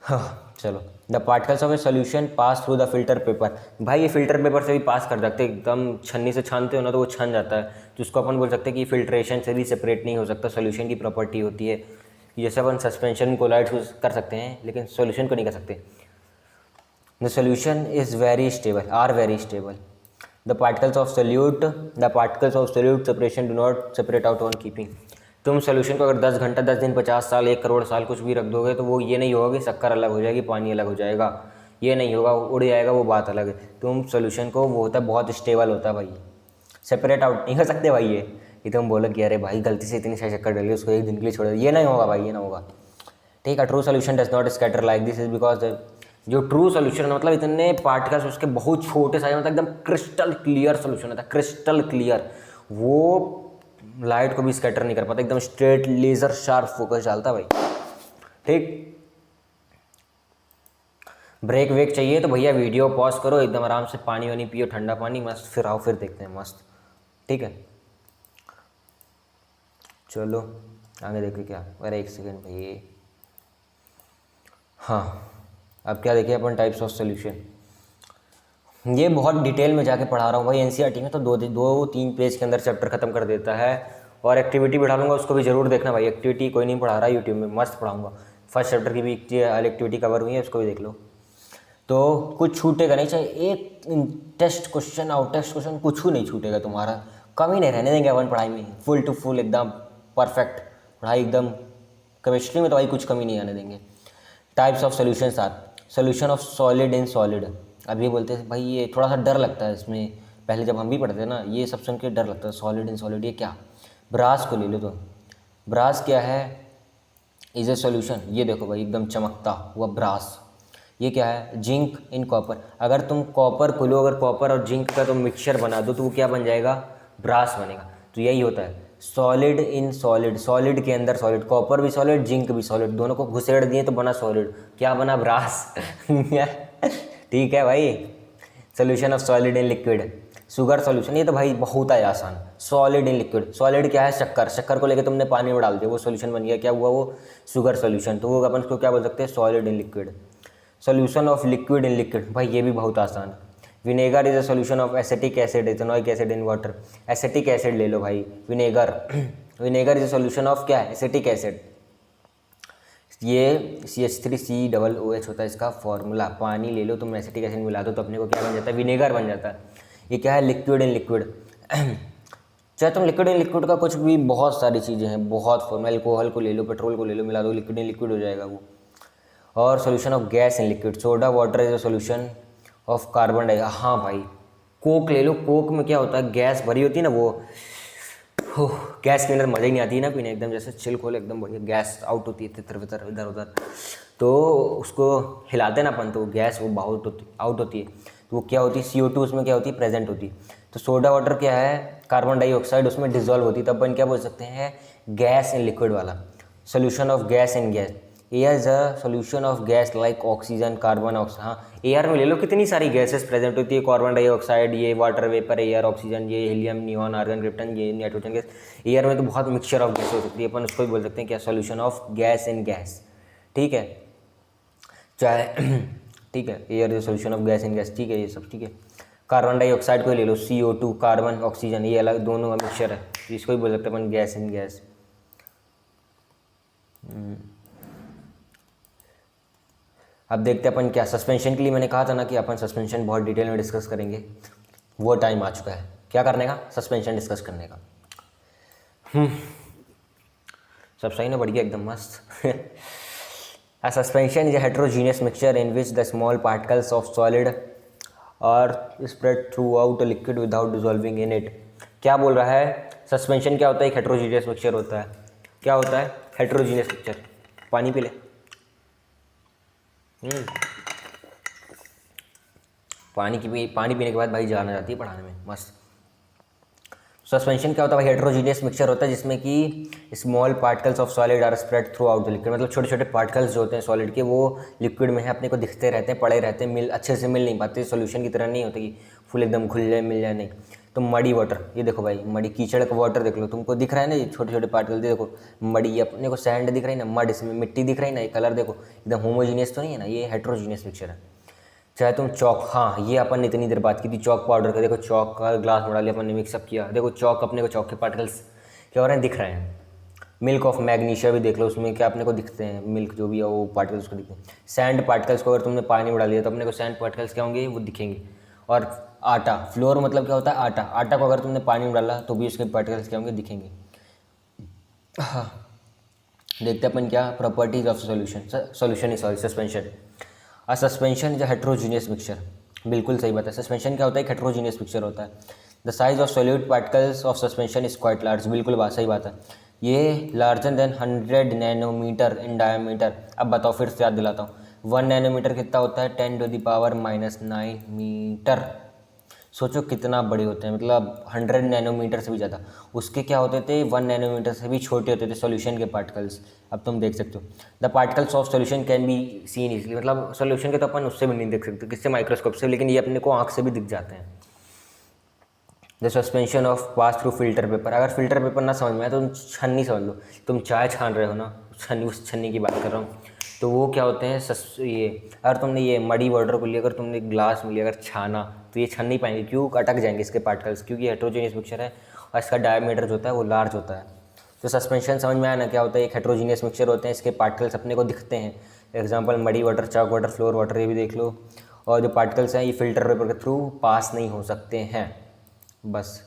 हाँ चलो, the particles of a solution pass through the filter paper. भाई ये फिल्टर पेपर से भी पास कर सकते, एकदम छन्नी से छानते हो ना तो वो छन जाता है, तो उसको अपन बोल सकते हैं कि फिल्ट्रेशन से भी सेपरेट नहीं हो सकता, सोल्यूशन की प्रॉपर्टी होती है। जैसे अपन सस्पेंशन कोलाइड्स कर सकते हैं लेकिन सोल्यूशन को नहीं कर सकते। The solution is very stable, are very stable. The particles of solute separation do not separate out on keeping. तुम सोल्यूशन को अगर 10 घंटा, 10 दिन, 50 साल, 1 करोड़ साल कुछ भी रख दोगे तो वो ये नहीं होगा कि शक्कर अलग हो जाएगी, पानी अलग हो जाएगा, ये नहीं होगा, उड़ जाएगा, वो बात अलग है। तुम सोल्यूशन को, वो होता है बहुत स्टेबल होता है भाई, सेपरेट आउट नहीं हो सकते भाई। ये तुम बोलो कि अरे भाई गलती से इतनी सारी शक्कर डाली, उसको 1 दिन के लिए छोड़ दो, ये नहीं होगा भाई, ये ना होगा, ठीक है। True solution does not scatter like this is because जो ट्रू सोल्यूशन मतलब इतने पार्टिकल्स उसके बहुत छोटे साइज, मतलब एकदम क्रिस्टल क्लियर सोल्यूशन होता है, क्रिस्टल क्लियर, वो लाइट को भी स्कैटर नहीं कर पाता, एकदम स्ट्रेट लेजर शार्प फोकस डालता भाई, ठीक। ब्रेक वेक चाहिए तो भैया वीडियो पॉज करो, एकदम आराम से पानी वानी पियो, ठंडा पानी, मस्त, फिर आओ, फिर देखते हैं, मस्त, ठीक है। चलो आगे देखिए क्या, अरे 1 सेकेंड भाई, हाँ अब क्या देखिए अपन, टाइप्स ऑफ सोल्यूशन। ये बहुत डिटेल में जाके पढ़ा रहा हूँ भाई, एनसीईआरटी में तो 2-3 पेज के अंदर चैप्टर खत्म कर देता है, और एक्टिविटी भी डालूंगा, उसको भी जरूर देखना भाई। एक्टिविटी कोई नहीं पढ़ा रहा यूट्यूब में, मस्त पढ़ाऊंगा, फर्स्ट चैप्टर की भी एक्टिविटी कवर हुई है, उसको भी देख लो। तो कुछ छूटेगा नहीं, चाहे एक test question out test question कुछ नहीं छूटेगा तुम्हारा, कमी नहीं रहने देंगे अपन पढ़ाई में, फुल टू फुल एकदम परफेक्ट पढ़ाई एकदम। केमिस्ट्री में तो भाई कुछ कमी नहीं आने देंगे। Types of solution are solution of solid in solid. अब ये बोलते हैं भाई ये थोड़ा सा डर लगता है इसमें, पहले जब हम भी पढ़ते हैं ना ये सब सुन के डर लगता है, सॉलिड इन सॉलिड ये क्या। ब्रास को ले लो, तो ब्रास क्या है, इज़ ए सोल्यूशन, ये देखो भाई एकदम चमकता हुआ ब्रास। ये क्या है, जिंक इन कॉपर। अगर तुम कॉपर को लो, अगर कॉपर और जिंक का तुम मिक्सचर बना दो तो वो क्या बन जाएगा, ब्रास बनेगा। तो यही होता है सॉलिड इन सॉलिड, सॉलिड के अंदर सॉलिड, कॉपर भी सॉलिड जिंक भी सॉलिड, दोनों को घुसेड़ दिए तो बना सॉलिड, क्या बना, ब्रास। ठीक है भाई। Solution of solid in liquid, sugar solution, ये तो भाई बहुत है आसान। सॉलिड इन लिक्विड, सॉलिड क्या है, शक्कर, शक्कर को लेके तुमने पानी में डाल दिया वो सॉल्यूशन बन गया, क्या हुआ वो, शुगर सॉल्यूशन। तो वो अपन उसको क्या बोल सकते हैं, solid in liquid. Solution of liquid in liquid, भाई ये भी बहुत आसान। Vinegar is a solution of acetic acid, ethanoic acid in water. Acetic acid ले लो भाई, vinegar. Vinegar is a solution of क्या है, एसिटिक एसिड। ये CH3COOH होता है इसका फॉर्मूला। पानी ले लो तुम, एसिटिक एसिड मिला दो तो अपने को क्या बन जाता है, विनेगर बन जाता है। ये क्या है, लिक्विड इन लिक्विड। चाहे तुम लिक्विड इन लिक्विड का कुछ भी, बहुत सारी चीज़ें हैं, बहुत फॉर्मूला। अल्कोहल को ले लो, पेट्रोल को ले लो, मिला दो लिक्विड इन लिक्विड हो जाएगा वो। और solution of gas in liquid, soda water is a solution of carbon dioxide. हाँ भाई, कोक ले लो, कोक में क्या होता है, गैस भरी होती है ना वो, गैस के अंदर मज़ा ही नहीं आती है ना पीने, एकदम जैसे चिल खोल एकदम बढ़िया गैस आउट होती है तितर बितर इधर उधर, तो उसको हिलाते ना अपन तो गैस वो बहुत आउट होती है। तो वो क्या होती है, CO2 उसमें क्या होती है, प्रेजेंट होती है। तो सोडा वाटर क्या है, कार्बन डाइऑक्साइड उसमें डिजोल्व होती है, तब अपन क्या बोल सकते हैं, गैस इन लिक्विड वाला। Solution of gas in gas, air is a solution of gas like oxygen, carbon oxide. हाँ, एयर में ले लो कितनी सारी गैसेस प्रेजेंट होती है, कार्बन डाइऑक्साइड, ये वाटर वेपर, एयर, ऑक्सीजन, ये हीलियम, नियॉन, आर्गन, क्रिप्टन, ये नाइट्रोजन गैस। एयर में तो बहुत मिक्सचर ऑफ गैस हो सकती है, अपन उसको भी बोल सकते हैं क्या, solution of gas in gas. ठीक है, चाहे ठीक है, air is solution of gas in gas, ठीक है, ये सब ठीक है। कार्बन डाइऑक्साइड को ले लो, CO2, कार्बन, ऑक्सीजन, ये अलग दोनों का मिक्सचर है, इसको भी बोल सकते हैं अपन गैस इन गैस। अब देखते हैं अपन क्या, सस्पेंशन के लिए मैंने कहा था ना कि अपन सस्पेंशन बहुत डिटेल में डिस्कस करेंगे, वो टाइम आ चुका है। क्या करने का, सस्पेंशन डिस्कस करने का। सब सही ना, बढ़िया एकदम मस्त। A suspension is a heterogeneous mixture in which the small particles of solid are spread throughout a liquid without dissolving in it। क्या बोल रहा है, सस्पेंशन क्या होता है, एक हेट्रोजीनियस मिक्सचर होता है। क्या होता है, हेट्रोजीनियस मिक्सचर। पानी पी ले। पानी पीने के बाद भाई जान आ जाती है पढ़ाने में, मस्त। सस्पेंशन क्या होता है भाई, हेट्रोजीनियस मिक्सचर होता है जिसमें कि small particles of solid are spread throughout the liquid, मतलब छोटे छोटे पार्टिकल्स जो होते हैं सॉलिड के, वो लिक्विड में है, अपने को दिखते रहते हैं, पड़े रहते हैं, अच्छे से मिल नहीं पाते, सोल्यूशन की तरह नहीं होते कि फुल एकदम घुल जाए मिल जाए, नहीं। तो मडी वाटर, ये देखो भाई, मडी कीचड़ का वाटर देख लो, तुमको दिख रहा है ना ये छोटे छोटे पार्टिकल, देखो मडी, ये अपने को सैंड दिख रही है ना, मड, इसमें मिट्टी दिख रही है ना, ये कलर देखो एकदम होमोजीनियस तो नहीं है ना, ये हेट्रोजीनियस मिक्सचर है। चाहे तुम चौक, हाँ ये अपन ने इतनी देर बात की थी चौक पाउडर का, देखो चौक का ग्लास में डालिए अपन ने, मिक्सअप किया, देखो चौक, अपने को चौक के पार्टिकल्स क्या हो रहे हैं, दिख रहे हैं। मिल्क ऑफ मैग्नीशिया भी देख लो, उसमें क्या अपने को दिखते हैं, मिल्क जो भी है वो पार्टिकल्स को दिखते हैं। सैंड पार्टिकल्स को अगर तुमने पानी में डाल दिया तो अपने को सैंड पार्टिकल्स क्या होंगे, वो दिखेंगे। और आटा, फ्लोर मतलब क्या होता है, आटा, आटा को अगर तुमने पानी में डाला तो भी उसके पार्टिकल्स क्या होंगे, दिखेंगे। हाँ, देखते अपन क्या, properties of solution is suspension. A suspension is a heterogeneous mixture, बिल्कुल सही बात है। सस्पेंशन क्या होता है, एक हेट्रोजीनियस मिक्सचर होता है। The size of solid particles of suspension is quite large, बिल्कुल बात सही बात है। ये larger than 100 nanometre in diameter. अब बताओ, फिर से याद दिलाता हूँ, 1 नैनोमीटर कितना होता है, 10⁻⁻⁹ मीटर। सोचो कितना बड़े होते हैं, मतलब 100 नैनोमीटर से भी ज़्यादा। उसके क्या होते थे, 1 नैनोमीटर से भी छोटे होते थे सॉल्यूशन के पार्टिकल्स। अब तुम देख सकते हो, the particles of solution can be seen easily, मतलब सॉल्यूशन के तो अपन उससे भी नहीं देख सकते, किससे, माइक्रोस्कोप से, लेकिन ये अपने को आँख से भी दिख जाते हैं। The suspension of pass through filter paper, अगर फिल्टर पेपर ना समझ में आए तो तुम छन्नी समझ लो, तुम चाय छान रहे हो ना, छन्नी, उस छन्नी की बात कर रहा हूँ, तो वो क्या होते हैं, ये अगर तुमने ये मडी वाटर को लिया, अगर तुमने ग्लास में लिया अगर छाना, तो ये छन नहीं पाएंगे, क्यों, अटक जाएंगे इसके पार्टिकल्स, क्योंकि हेट्रोजीनियस मिक्सचर है और इसका डायमीटर जो होता है वो लार्ज होता है। तो सस्पेंशन समझ में आया ना, क्या होता है, एक हेट्रोजीनियस मिक्सचर होते हैं, इसके पार्टिकल्स अपने को दिखते हैं। Example muddy water, chalk water, floor water, ये भी देख लो। और जो पार्टिकल्स हैं ये फिल्टर पेपर के थ्रू पास नहीं हो सकते हैं। बस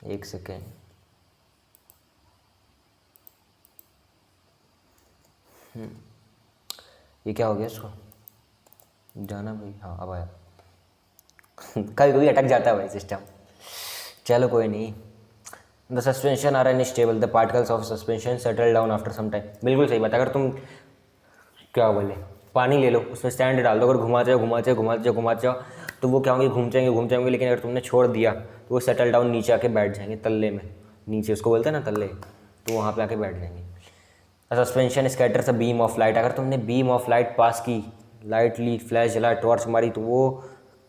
एक सेकेंड, ये क्या हो गया इसको जाना भाई, हाँ अब आया। कभी कभी अटक जाता है भाई सिस्टम, चलो कोई नहीं। The suspension are unstable, the particles of suspension settle down after some time. बिल्कुल सही बात है। अगर तुम क्या बोले पानी ले लो, उसमें स्टैंड डाल दो, अगर घुमाते जाओ तो वो क्या होंगे, घूम जाएंगे। लेकिन अगर तुमने छोड़ दिया तो वो सेटल डाउन नीचे आके बैठ जाएंगे, तल्ले में, नीचे उसको बोलते हैं ना तल्ले, तो वहाँ पे आके बैठ जाएंगे। Suspension scatters a beam of light, अगर तुमने बीम ऑफ लाइट पास की, लाइट ली, फ्लैश जला, टॉर्च मारी, तो वो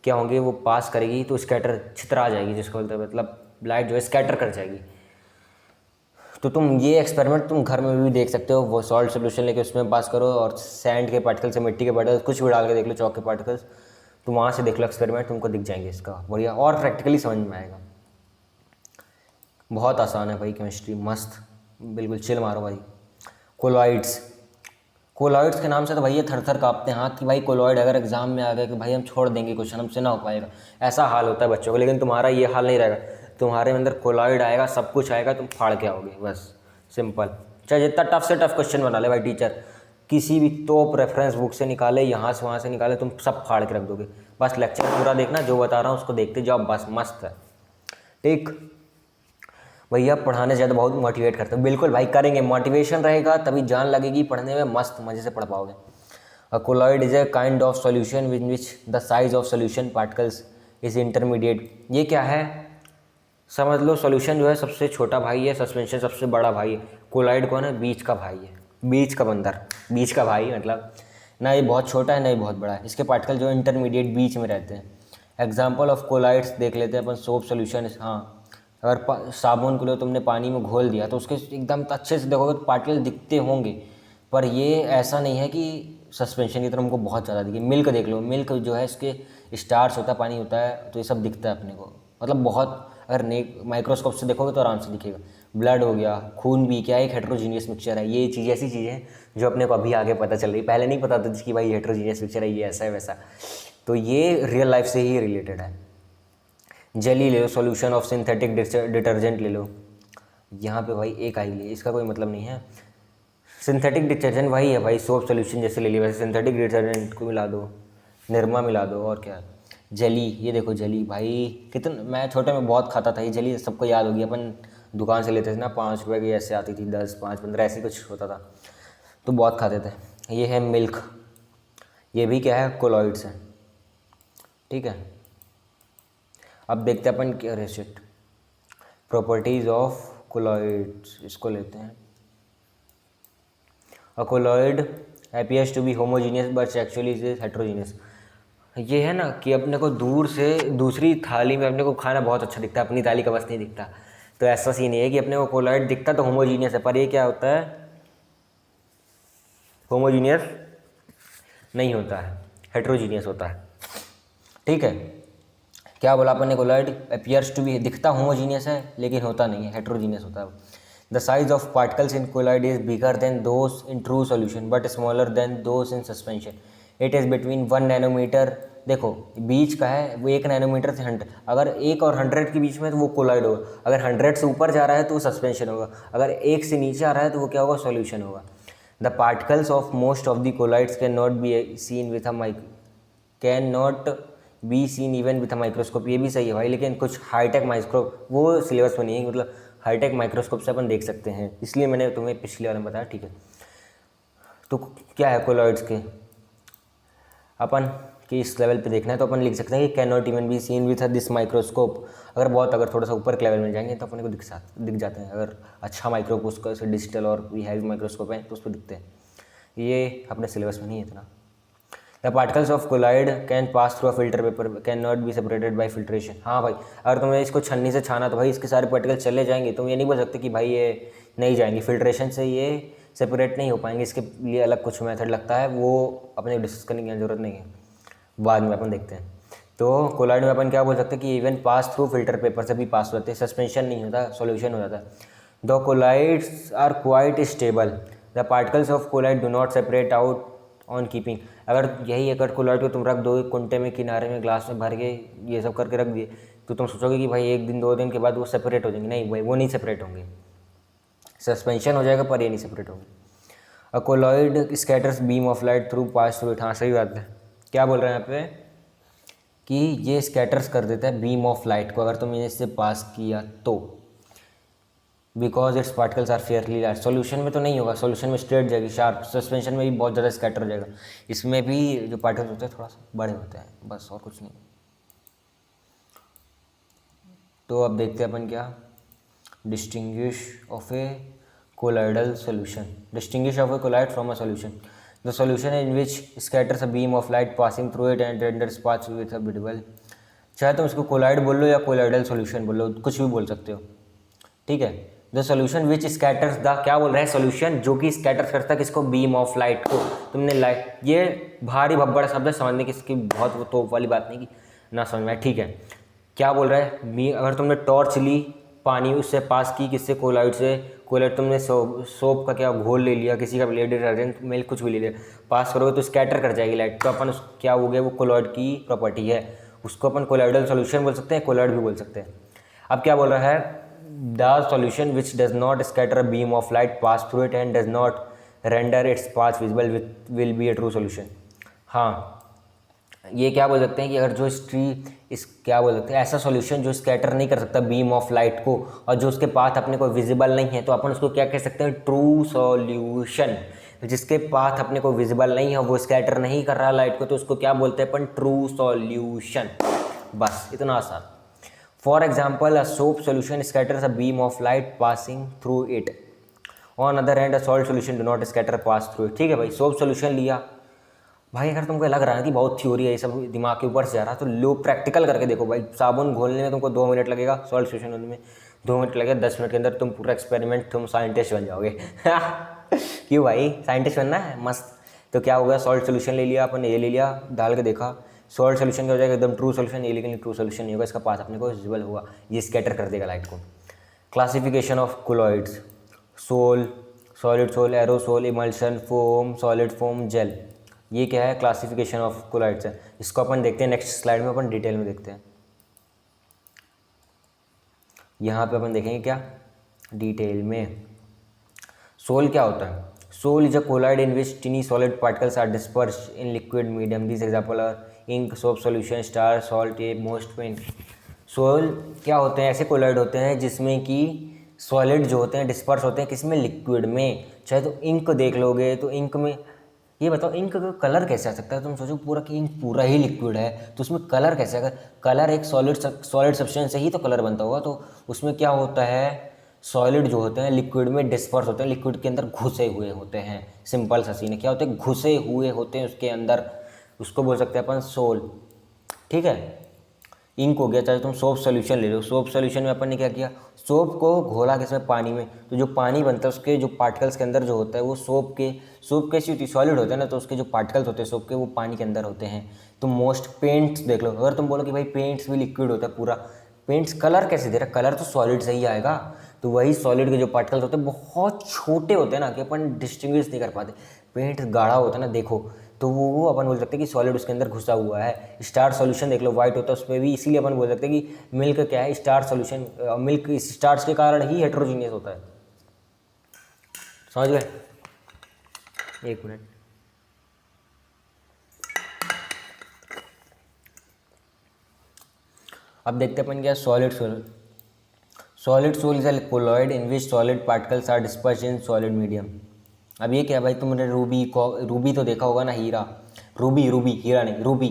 क्या होंगे, वो पास करेगी तो स्कैटर छितरा जाएगी, जिसको बोलते हैं मतलब लाइट जो है स्कैटर कर जाएगी। तो तुम ये एक्सपेरिमेंट तुम घर में भी देख सकते हो। वो सॉल्ट सोल्यूशन लेके उसमें पास करो और सैंड के पार्टिकल्स से मिट्टी के पार्टिकल्स कुछ भी डाल के देख लो, चौक के पार्टिकल्स, तो वहाँ से देख लो एक्सपेरिमेंट, तुमको दिख जाएंगे इसका बढ़िया और प्रैक्टिकली समझ में आएगा। बहुत आसान है भाई केमिस्ट्री, मस्त, बिल्कुल चिल मारो भाई। कोलॉइड्स के नाम से तो भैया थर थर काँपते हैं हाथ कि भाई कोलॉइड अगर एग्जाम में आ गया कि भाई हम छोड़ देंगे, क्वेश्चन हमसे ना हो पाएगा, ऐसा हाल होता है बच्चों को। लेकिन तुम्हारा ये हाल नहीं रहेगा, तुम्हारे अंदर कोलॉइड आएगा, सब कुछ आएगा, तुम फाड़ के आओगे, बस सिंपल। चाहे जितना टफ से टफ क्वेश्चन बना ले भाई टीचर, किसी भी टॉप रेफरेंस बुक से निकाले, यहाँ से वहाँ से निकाले, तुम सब फाड़ के रख दोगे। बस लेक्चर पूरा देखना, जो बता रहा हूँ उसको देखते जाओ, बस मस्त है। ठीक भैया, पढ़ाने ज़्यादा बहुत मोटिवेट करते हो, बिल्कुल भाई करेंगे, मोटिवेशन रहेगा तभी जान लगेगी पढ़ने में, मस्त मज़े से पढ़ पाओगे। A colloid is a kind of solution with which the size of solution particles is intermediate. ये क्या है, समझ लो सॉल्यूशन जो है सबसे छोटा भाई है, सस्पेंशन सबसे बड़ा भाई है, कोलॉइड कौन है, बीच का भाई है, बीच का बंदर, बीच का भाई मतलब ना ये बहुत छोटा है ना ये बहुत बड़ा है। इसके पार्टिकल जो इंटरमीडिएट बीच में रहते हैं। एग्जाम्पल ऑफ कोलॉइड्स देख लेते हैं अपन, सोप सॉल्यूशन। हाँ, अगर साबुन को लो तुमने पानी में घोल दिया तो उसके एकदम अच्छे से देखोगे तो पार्टिकल दिखते होंगे, पर ये ऐसा नहीं है कि सस्पेंशन की तरह हमको बहुत ज़्यादा दिखे। मिल्क देख लो, मिल्क जो है इसके स्टार्च होता है, पानी होता है, तो ये सब दिखता है अपने को, मतलब बहुत, अगर माइक्रोस्कोप से देखोगे तो आराम से दिखेगा। ब्लड हो गया, खून भी क्या एक हेट्रोजीनियस मिक्सचर है। ये चीज़ ऐसी चीज़ें हैं जो अपने को अभी आगे पता चल रही, पहले नहीं पता था कि भाई हेट्रोजीनियस मिक्सचर है, ये ऐसा है वैसा, तो ये रियल लाइफ से ही रिलेटेड है। जेली ले लो, सॉल्यूशन ऑफ सिंथेटिक डिटर्जेंट ले लो, यहाँ पे भाई एक आई ले, इसका कोई मतलब नहीं है। सिंथेटिक डिटर्जेंट वही है भाई, सोप सॉल्यूशन जैसे ले लिया, वैसे सिंथेटिक डिटर्जेंट को मिला दो, निरमा मिला दो, और क्या। जेली, ये देखो जेली भाई, कितना मैं छोटे में बहुत खाता था ये जेली, सबको याद होगी, अपन दुकान से लेते थे ना, 5 रुपये की ऐसे आती थी, 10, 5, 15 ऐसे कुछ होता था, तो बहुत खाते थे। ये है मिल्क, ये भी क्या है, कोलॉइड्स है, ठीक है। अब देखते हैं अपन क्या रेसिट प्रॉपर्टीज़ ऑफ कोलॉइड्स, इसको लेते हैं। A colloid appears to be homogeneous but actually is heterogeneous. ये है ना कि अपने को दूर से दूसरी थाली में अपने को खाना बहुत अच्छा दिखता है, अपनी थाली का बस नहीं दिखता, तो ऐसा सीन है कि अपने को कोलॉइड दिखता तो होमोजीनियस है, पर ये क्या होता है, होमोजीनियस नहीं होता है, हेट्रोजीनियस होता है, ठीक है। क्या बोला अपन ने, कोलॉइड अपीयर्स टू बी, दिखता होमोजीनियस है लेकिन होता नहीं है, हेट्रोजीनियस होता है। The size of particles in colloid is bigger than those in true solution but smaller than those in suspension. It is between 1 nanometre, देखो बीच का है वो 1 नैनोमीटर से 100, अगर 1 और 100 के बीच में तो वो कोलॉइड होगा, अगर 100 से ऊपर जा रहा है तो वो सस्पेंशन होगा, अगर 1 से नीचे आ रहा है तो वो क्या होगा, सॉल्यूशन होगा। The particles of most of the colloids can not be seen with a can not be seen even with a microscope. ये भी सही है भाई, लेकिन कुछ हाईटेक माइक्रोस्कोप वो सिलेबस में नहीं है, मतलब हाईटेक माइक्रोस्कोप से अपन देख सकते हैं, इसलिए मैंने तुम्हें पिछले वाले में बताया, ठीक है। तो क्या है कोलॉइड्स के, अपन कि इस लेवल पे देखना है तो अपन लिख सकते हैं कि can not even be seen with this microscope. अगर थोड़ा सा ऊपर के लेवल में जाएंगे तो अपने को दिख जाते हैं, अगर अच्छा माइक्रोस्कोप से डिजिटल और भी हैवी माइक्रोस्कोप है तो उस पर दिखते हैं, ये अपने सिलेबस में नहीं है इतना। The particles of colloid can pass through a filter paper can not be separated by filtration. हाँ भाई, अगर तुम्हें इसको छन्नी से छाना तो भाई इसके सारे पार्टिकल चले जाएंगे, तुम ये नहीं बोल सकते कि भाई ये नहीं जाएंगे, फिल्ट्रेशन से ये सेपरेट नहीं हो पाएंगे, इसके लिए अलग कुछ मेथड लगता है, वो अपने डिस्कस करने की ज़रूरत नहीं है, बाद में अपन देखते हैं। तो कोलॉइड में अपन क्या बोल सकते हैं कि even pass through filter paper से भी पास होते हैं, सस्पेंशन नहीं होता, सॉल्यूशन हो जाता है। The colloids are quite stable, the particles of colloid do not separate out on keeping. अगर यही एक कोलॉइड को तुम रख दो कुंटे में, किनारे में, ग्लास में भर के ये सब करके रख दिए, तो तुम सोचोगे कि भाई 1 दिन 2 दिन के बाद वो सेपरेट हो जाएंगे। नहीं भाई, वो नहीं सेपरेट होंगे, सस्पेंशन हो जाएगा पर ये नहीं सेपरेट होंगे। A colloid scatters beam of light through pass through it. हाँ सही बात है। क्या बोल रहे हैं यहाँ पे कि ये स्कैटर्स कर देता है बीम ऑफ लाइट को अगर तुमने इससे पास किया तो, because its particles are fairly large. Solution में तो नहीं होगा, सॉल्यूशन में स्ट्रेट जाएगी शार्प, सस्पेंशन में भी बहुत ज़्यादा स्कैटर हो जाएगा। इसमें भी जो पार्टिकल्स होते हैं थोड़ा सा बड़े होते हैं, बस और कुछ नहीं। तो अब देखते हैं अपन क्या, distinguish of a colloidal solution. Distinguish of a colloid from a solution, the solution in which scatters a beam of light passing through it and renders path with a visible. चाहे तो उसको कोलाइड बोल लो या colloidal solution बोल लो, कुछ भी बोल सकते हो, ठीक है। The solution which scatters the, क्या बोल रहा है, सोल्यूशन जो कि स्कैटर्स करता है किसको, बीम ऑफ लाइट को। तुमने लाइट, ये भारी भब्बड़ शब्द है, समझने की इसकी बहुत वो तोप वाली बात नहीं की ना समझ में, ठीक है। क्या बोल रहा है, अगर तुमने टॉर्च ली, पानी उससे पास की, किससे, कोलाइड से, कोलाइड तुमने सोप का क्या घोल ले लिया, किसी का ब्लेड डिटर्जेंट मिल्क कुछ भी ले लिया, पास करोगे तो स्कैटर कर जाएगी लाइट। तो अपन क्या हो गया, वो कोलाइड की प्रॉपर्टी है, उसको अपन कोलाइडल सोल्यूशन बोल सकते हैं, कोलाइड भी बोल सकते हैं। अब क्या बोल रहा है, the solution which does not scatter a beam of light pass through it and does not render its path visible will be a true solution। हाँ, ये क्या बोल सकते हैं कि अगर जो क्या बोल सकते हैं, ऐसा सॉल्यूशन जो स्कैटर नहीं कर सकता बीम ऑफ लाइट को और जो उसके पाथ अपने को विजिबल नहीं है, तो अपन उसको क्या कह सकते हैं, ट्रू सॉल्यूशन। जिसके पाथ अपने को विजिबल नहीं है, वो स्कैटर नहीं कर रहा लाइट को, तो उसको क्या बोलते हैं अपन, ट्रू सॉल्यूशन। बस इतना आसान। For example, a soap solution scatters a beam of light passing through it. On other hand, a salt solution do not scatter pass through it। ठीक है भाई, सोप सोल्यूशन लिया भाई। अगर तुमको लग रहा है कि बहुत थ्योरी है, ये सब दिमाग के ऊपर से जा रहा है, तो लो प्रैक्टिकल करके देखो भाई। साबुन घोलने में तुमको 2 मिनट लगेगा, सॉल्ट सोल्यूशन होने में 2 मिनट लगेगा, 10 मिनट के अंदर तुम पूरा एक्सपेरिमेंट, तुम साइंटिस्ट बन जाओगे। क्यों भाई, साइंटिस्ट बनना है, मस्त। तो क्या हो गया, सॉल्ट सोल्यूशन ले लिया अपन, ये ले लिया, डाल के देखा, सॉल्ट सोल्यूशन क्या हो जाएगा, एकदम ट्रू सोल्यूशन। ये लेकिन ट्रू सोल्यूशन नहीं होगा, इसका पाथ अपने को विजिबल होगा, ये स्कैटर कर देगा लाइट को। Classification of colloids, sol, solid sol, aerosol, emulsion, foam, solid foam, gel. ये क्या है, क्लासिफिकेशन ऑफ कोलॉइड्स है। इसको अपन देखते हैं नेक्स्ट स्लाइड में, अपन डिटेल में देखते हैं। यहाँ पे अपन देखेंगे क्या डिटेल में, सोल क्या होता है। Sol is a colloid in which tiny solid particles are dispersed in liquid medium. This example are ink, soap solution, star, salt, ये मोस्ट पेन। सोल क्या होते हैं, ऐसे कोलाइड होते हैं जिसमें कि सॉलिड जो होते हैं डिस्पर्स होते हैं किसमें, लिक्विड में। चाहे तो इंक देख लोगे, तो इंक में, ये बताओ इंक का कलर कैसे आ सकता है। तुम सोचो पूरा कि इंक पूरा ही लिक्विड है, तो उसमें कलर कैसे, अगर कलर एक सॉलिड सब्सटेंस से ही तो कलर बनता होगा, तो उसमें क्या होता है, सॉलिड जो होते हैं लिक्विड में डिस्पर्स होते हैं, लिक्विड के अंदर घुसे हुए होते हैं। सिंपल सा सीन है, क्या होते हैं, घुसे हुए होते हैं उसके अंदर, उसको बोल सकते हैं अपन सोल, ठीक है। इंक हो गया, चाहे तुम सोप सोल्यूशन ले लो, सोप सोल्यूशन में अपन ने क्या किया, सोप को घोला किसमें, पानी में, तो जो पानी बनता है उसके जो पार्टिकल्स के अंदर जो होता है वो सोप कैसी होती है, सॉलिड होते हैं ना, तो उसके जो पार्टिकल्स होते हैं सोप के, वो पानी के अंदर होते हैं। तो मोस्ट पेंट्स देख लो, अगर तुम बोलो कि भाई पेंट्स भी लिक्विड होता है पूरा, पेंट्स कलर कैसे दे रहा है, कलर तो सॉलिड से ही आएगा। तो वही सॉलिड के जो पार्टिकल्स होते हैं बहुत छोटे होते हैं ना, कि अपन डिस्टिंग्विश नहीं कर पाते। पेंट गाढ़ा होता है ना, देखो, तो वो अपन बोल सकते हैं कि सॉलिड उसके अंदर घुसा हुआ है। स्टार सॉल्यूशन देख लो, वाइट होता है उसमें भी, इसीलिए अपन बोल सकते हैं कि मिल्क क्या है, स्टार सॉल्यूशन, मिल्क स्टार्च के कारण ही हेटेरोजीनियस होता है। समझ गए, 1 मिनट। अब देखते हैं अपन क्या, solid sol. Solid sol is a colloid in which solid particles are dispersed in solid medium. अब ये क्या भाई, तुमने रूबी तो देखा होगा ना, हीरा, रूबी हीरा नहीं, रूबी,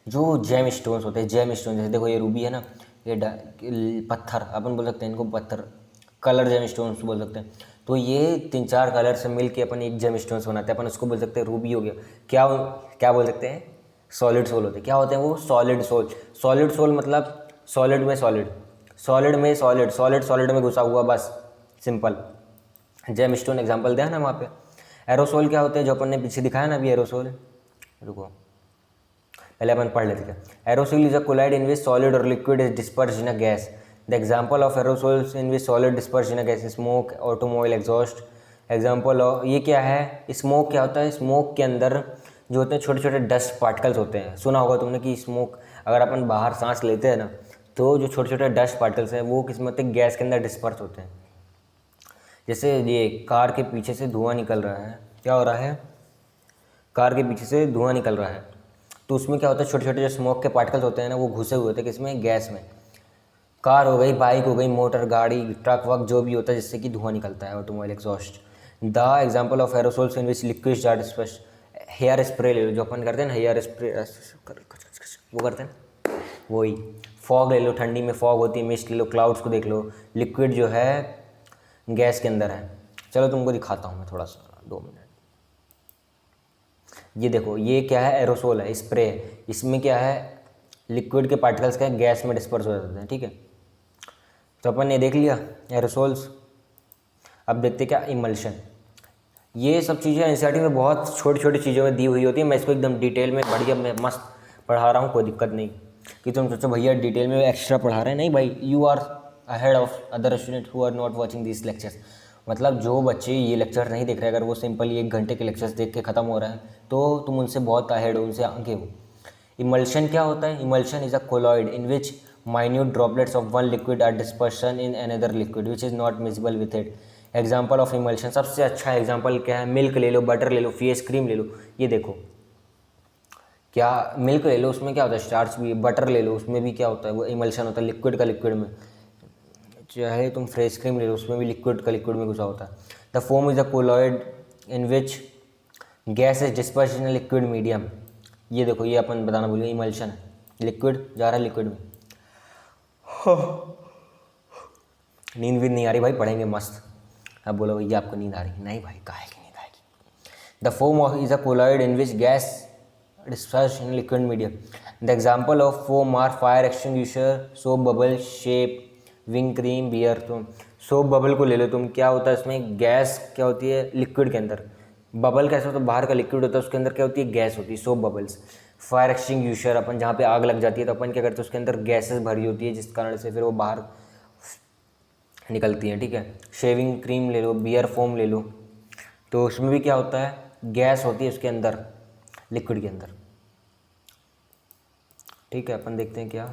जो जेम स्टोन्स होते हैं, जेम स्टोन, जैसे देखो ये रूबी है ना, ये पत्थर, अपन बोल सकते हैं इनको पत्थर, कलर जेम स्टोन्स बोल सकते हैं। तो ये 3-4 कलर से मिल के अपन एक जेम स्टोन्स बनाते हैं, अपन उसको बोल सकते हैं रूबी हो गया। क्या बोल सकते हैं, सॉलिड सोल होते हैं। क्या होते हैं वो, सॉलिड सोल। सॉलिड सोल मतलब सॉलिड में सॉलिड, सॉलिड में सॉलिड, सॉलिड में घुसा हुआ, बस सिंपल। जेम स्टोन एग्जाम्पल दिया ना वहाँ पे। एरोसोल क्या होते हैं, जो अपन ने पीछे दिखाया ना अभी, एरोसोल, रुको पहले अपन पढ़ लेते हैं। Aerosol is a colloid in which solid और liquid is dispersed in a gas. The example of aerosols in which solid dispersed in a gas, smoke, automobile exhaust. Example ये क्या है, स्मोक क्या होता है, स्मोक के अंदर जो होते हैं छोटे छोटे डस्ट पार्टिकल्स होते हैं। सुना होगा तुमने कि स्मोक, अगर अपन बाहर सांस लेते हैं ना, तो जो छोटे छोटे डस्ट पार्टिकल्स हैं वो किस में होते हैं, गैस के अंदर डिस्पर्स होते हैं। जैसे ये कार के पीछे से धुआं निकल रहा है, क्या हो रहा है, कार के पीछे से धुआं निकल रहा है, तो उसमें क्या होता है, छोटे छोटे जो स्मोक के पार्टिकल्स होते हैं ना, वो घुसे हुए होते हैं किसमें, गैस में। कार हो गई, बाइक हो गई, मोटर गाड़ी, ट्रक वक जो भी होता है जिससे कि धुआं निकलता है, automobile exhaust. The example of aerosols in which liquids are disperse. Hair spray ले लो, जो अपन करते हैं ना, हेयर स्प्रे वो करते हैं, वही। फॉग ले लो, ठंडी में फॉग होती है, मिस्ट ले लो, क्लाउड्स को देख लो, लिक्विड जो है गैस के अंदर है। चलो तुमको दिखाता हूँ मैं थोड़ा सा, 2 मिनट। ये देखो, ये क्या है, एरोसोल है, स्प्रे है। इसमें क्या है, लिक्विड के पार्टिकल्स क्या है, गैस में डिस्पर्स हो जाते हैं, ठीक है। तो अपन ने देख लिया एरोसोल्स। अब देखते क्या, इमल्शन। ये सब चीज़ें एनसीईआरटी में बहुत छोटी छोटी चीज़ों में दी हुई होती है। मैं इसको एकदम डिटेल में बढ़िया मैं मस्त पढ़ा रहा हूँ, कोई दिक्कत नहीं कि तुम सोचो भैया डिटेल में एक्स्ट्रा पढ़ा रहे हैं। नहीं भाई, you are ahead of other student who are not watching this lectures. मतलब जो बच्चे ये लेक्चर नहीं देख रहे, अगर वो सिंपली 1 घंटे के लेक्चर्स देख के ख़त्म हो रहे हैं, तो तुम उनसे बहुत अहेड हो, उनसे आगे हो। इमल्शन क्या होता है, emulsion is a colloid in which minute droplets of one liquid are dispersion in another liquid which is not miscible with it. Example of emulsion, सबसे अच्छा एग्जाम्पल क्या है, मिल्क ले लो, बटर ले लो, फेस क्रीम ले लो। ये देखो, क्या मिल्क ले लो, उसमें क्या होता है, स्टार्च भी। बटर ले लो, उसमें भी क्या होता है, वो इमल्शन होता है, लिक्विड का लिक्विड में। चाहे तुम फेस क्रीम ले लो, उसमें भी लिक्विड का लिक्विड में घुसा होता है। The foam is a colloid in which gas is disperse in liquid medium. ये देखो, ये अपन बताना भूल गए, इमल्शन है, लिक्विड जा रहा है लिक्विड में। नींद भी नहीं आ रही भाई, पढ़ेंगे मस्त। अब बोलो भैया आपको नींद आ रही, नहीं भाई, काहे की नींद आएगी। The foam is a colloid in which gas disperse in liquid medium. The example of foam are fire extinguisher, soap bubble, shaving cream, beer. तुम सोप बबल को ले लो, तुम क्या होता है इसमें, गैस क्या होती है लिक्विड के अंदर। बबल कैसा होता है, बाहर का लिक्विड होता है, उसके अंदर क्या होती है, गैस होती है, सोप बबल्स। फायर एक्सटिंग्विशर, अपन जहाँ पे आग लग जाती है तो अपन क्या करते हैं, उसके अंदर गैसेस भरी होती है, जिस कारण से फिर वो बाहर निकलती हैं, ठीक है। शेविंग क्रीम ले लो, बियर फोम ले लो, तो उसमें भी क्या होता है, गैस होती है उसके अंदर, लिक्विड के अंदर, ठीक है। अपन देखते हैं क्या,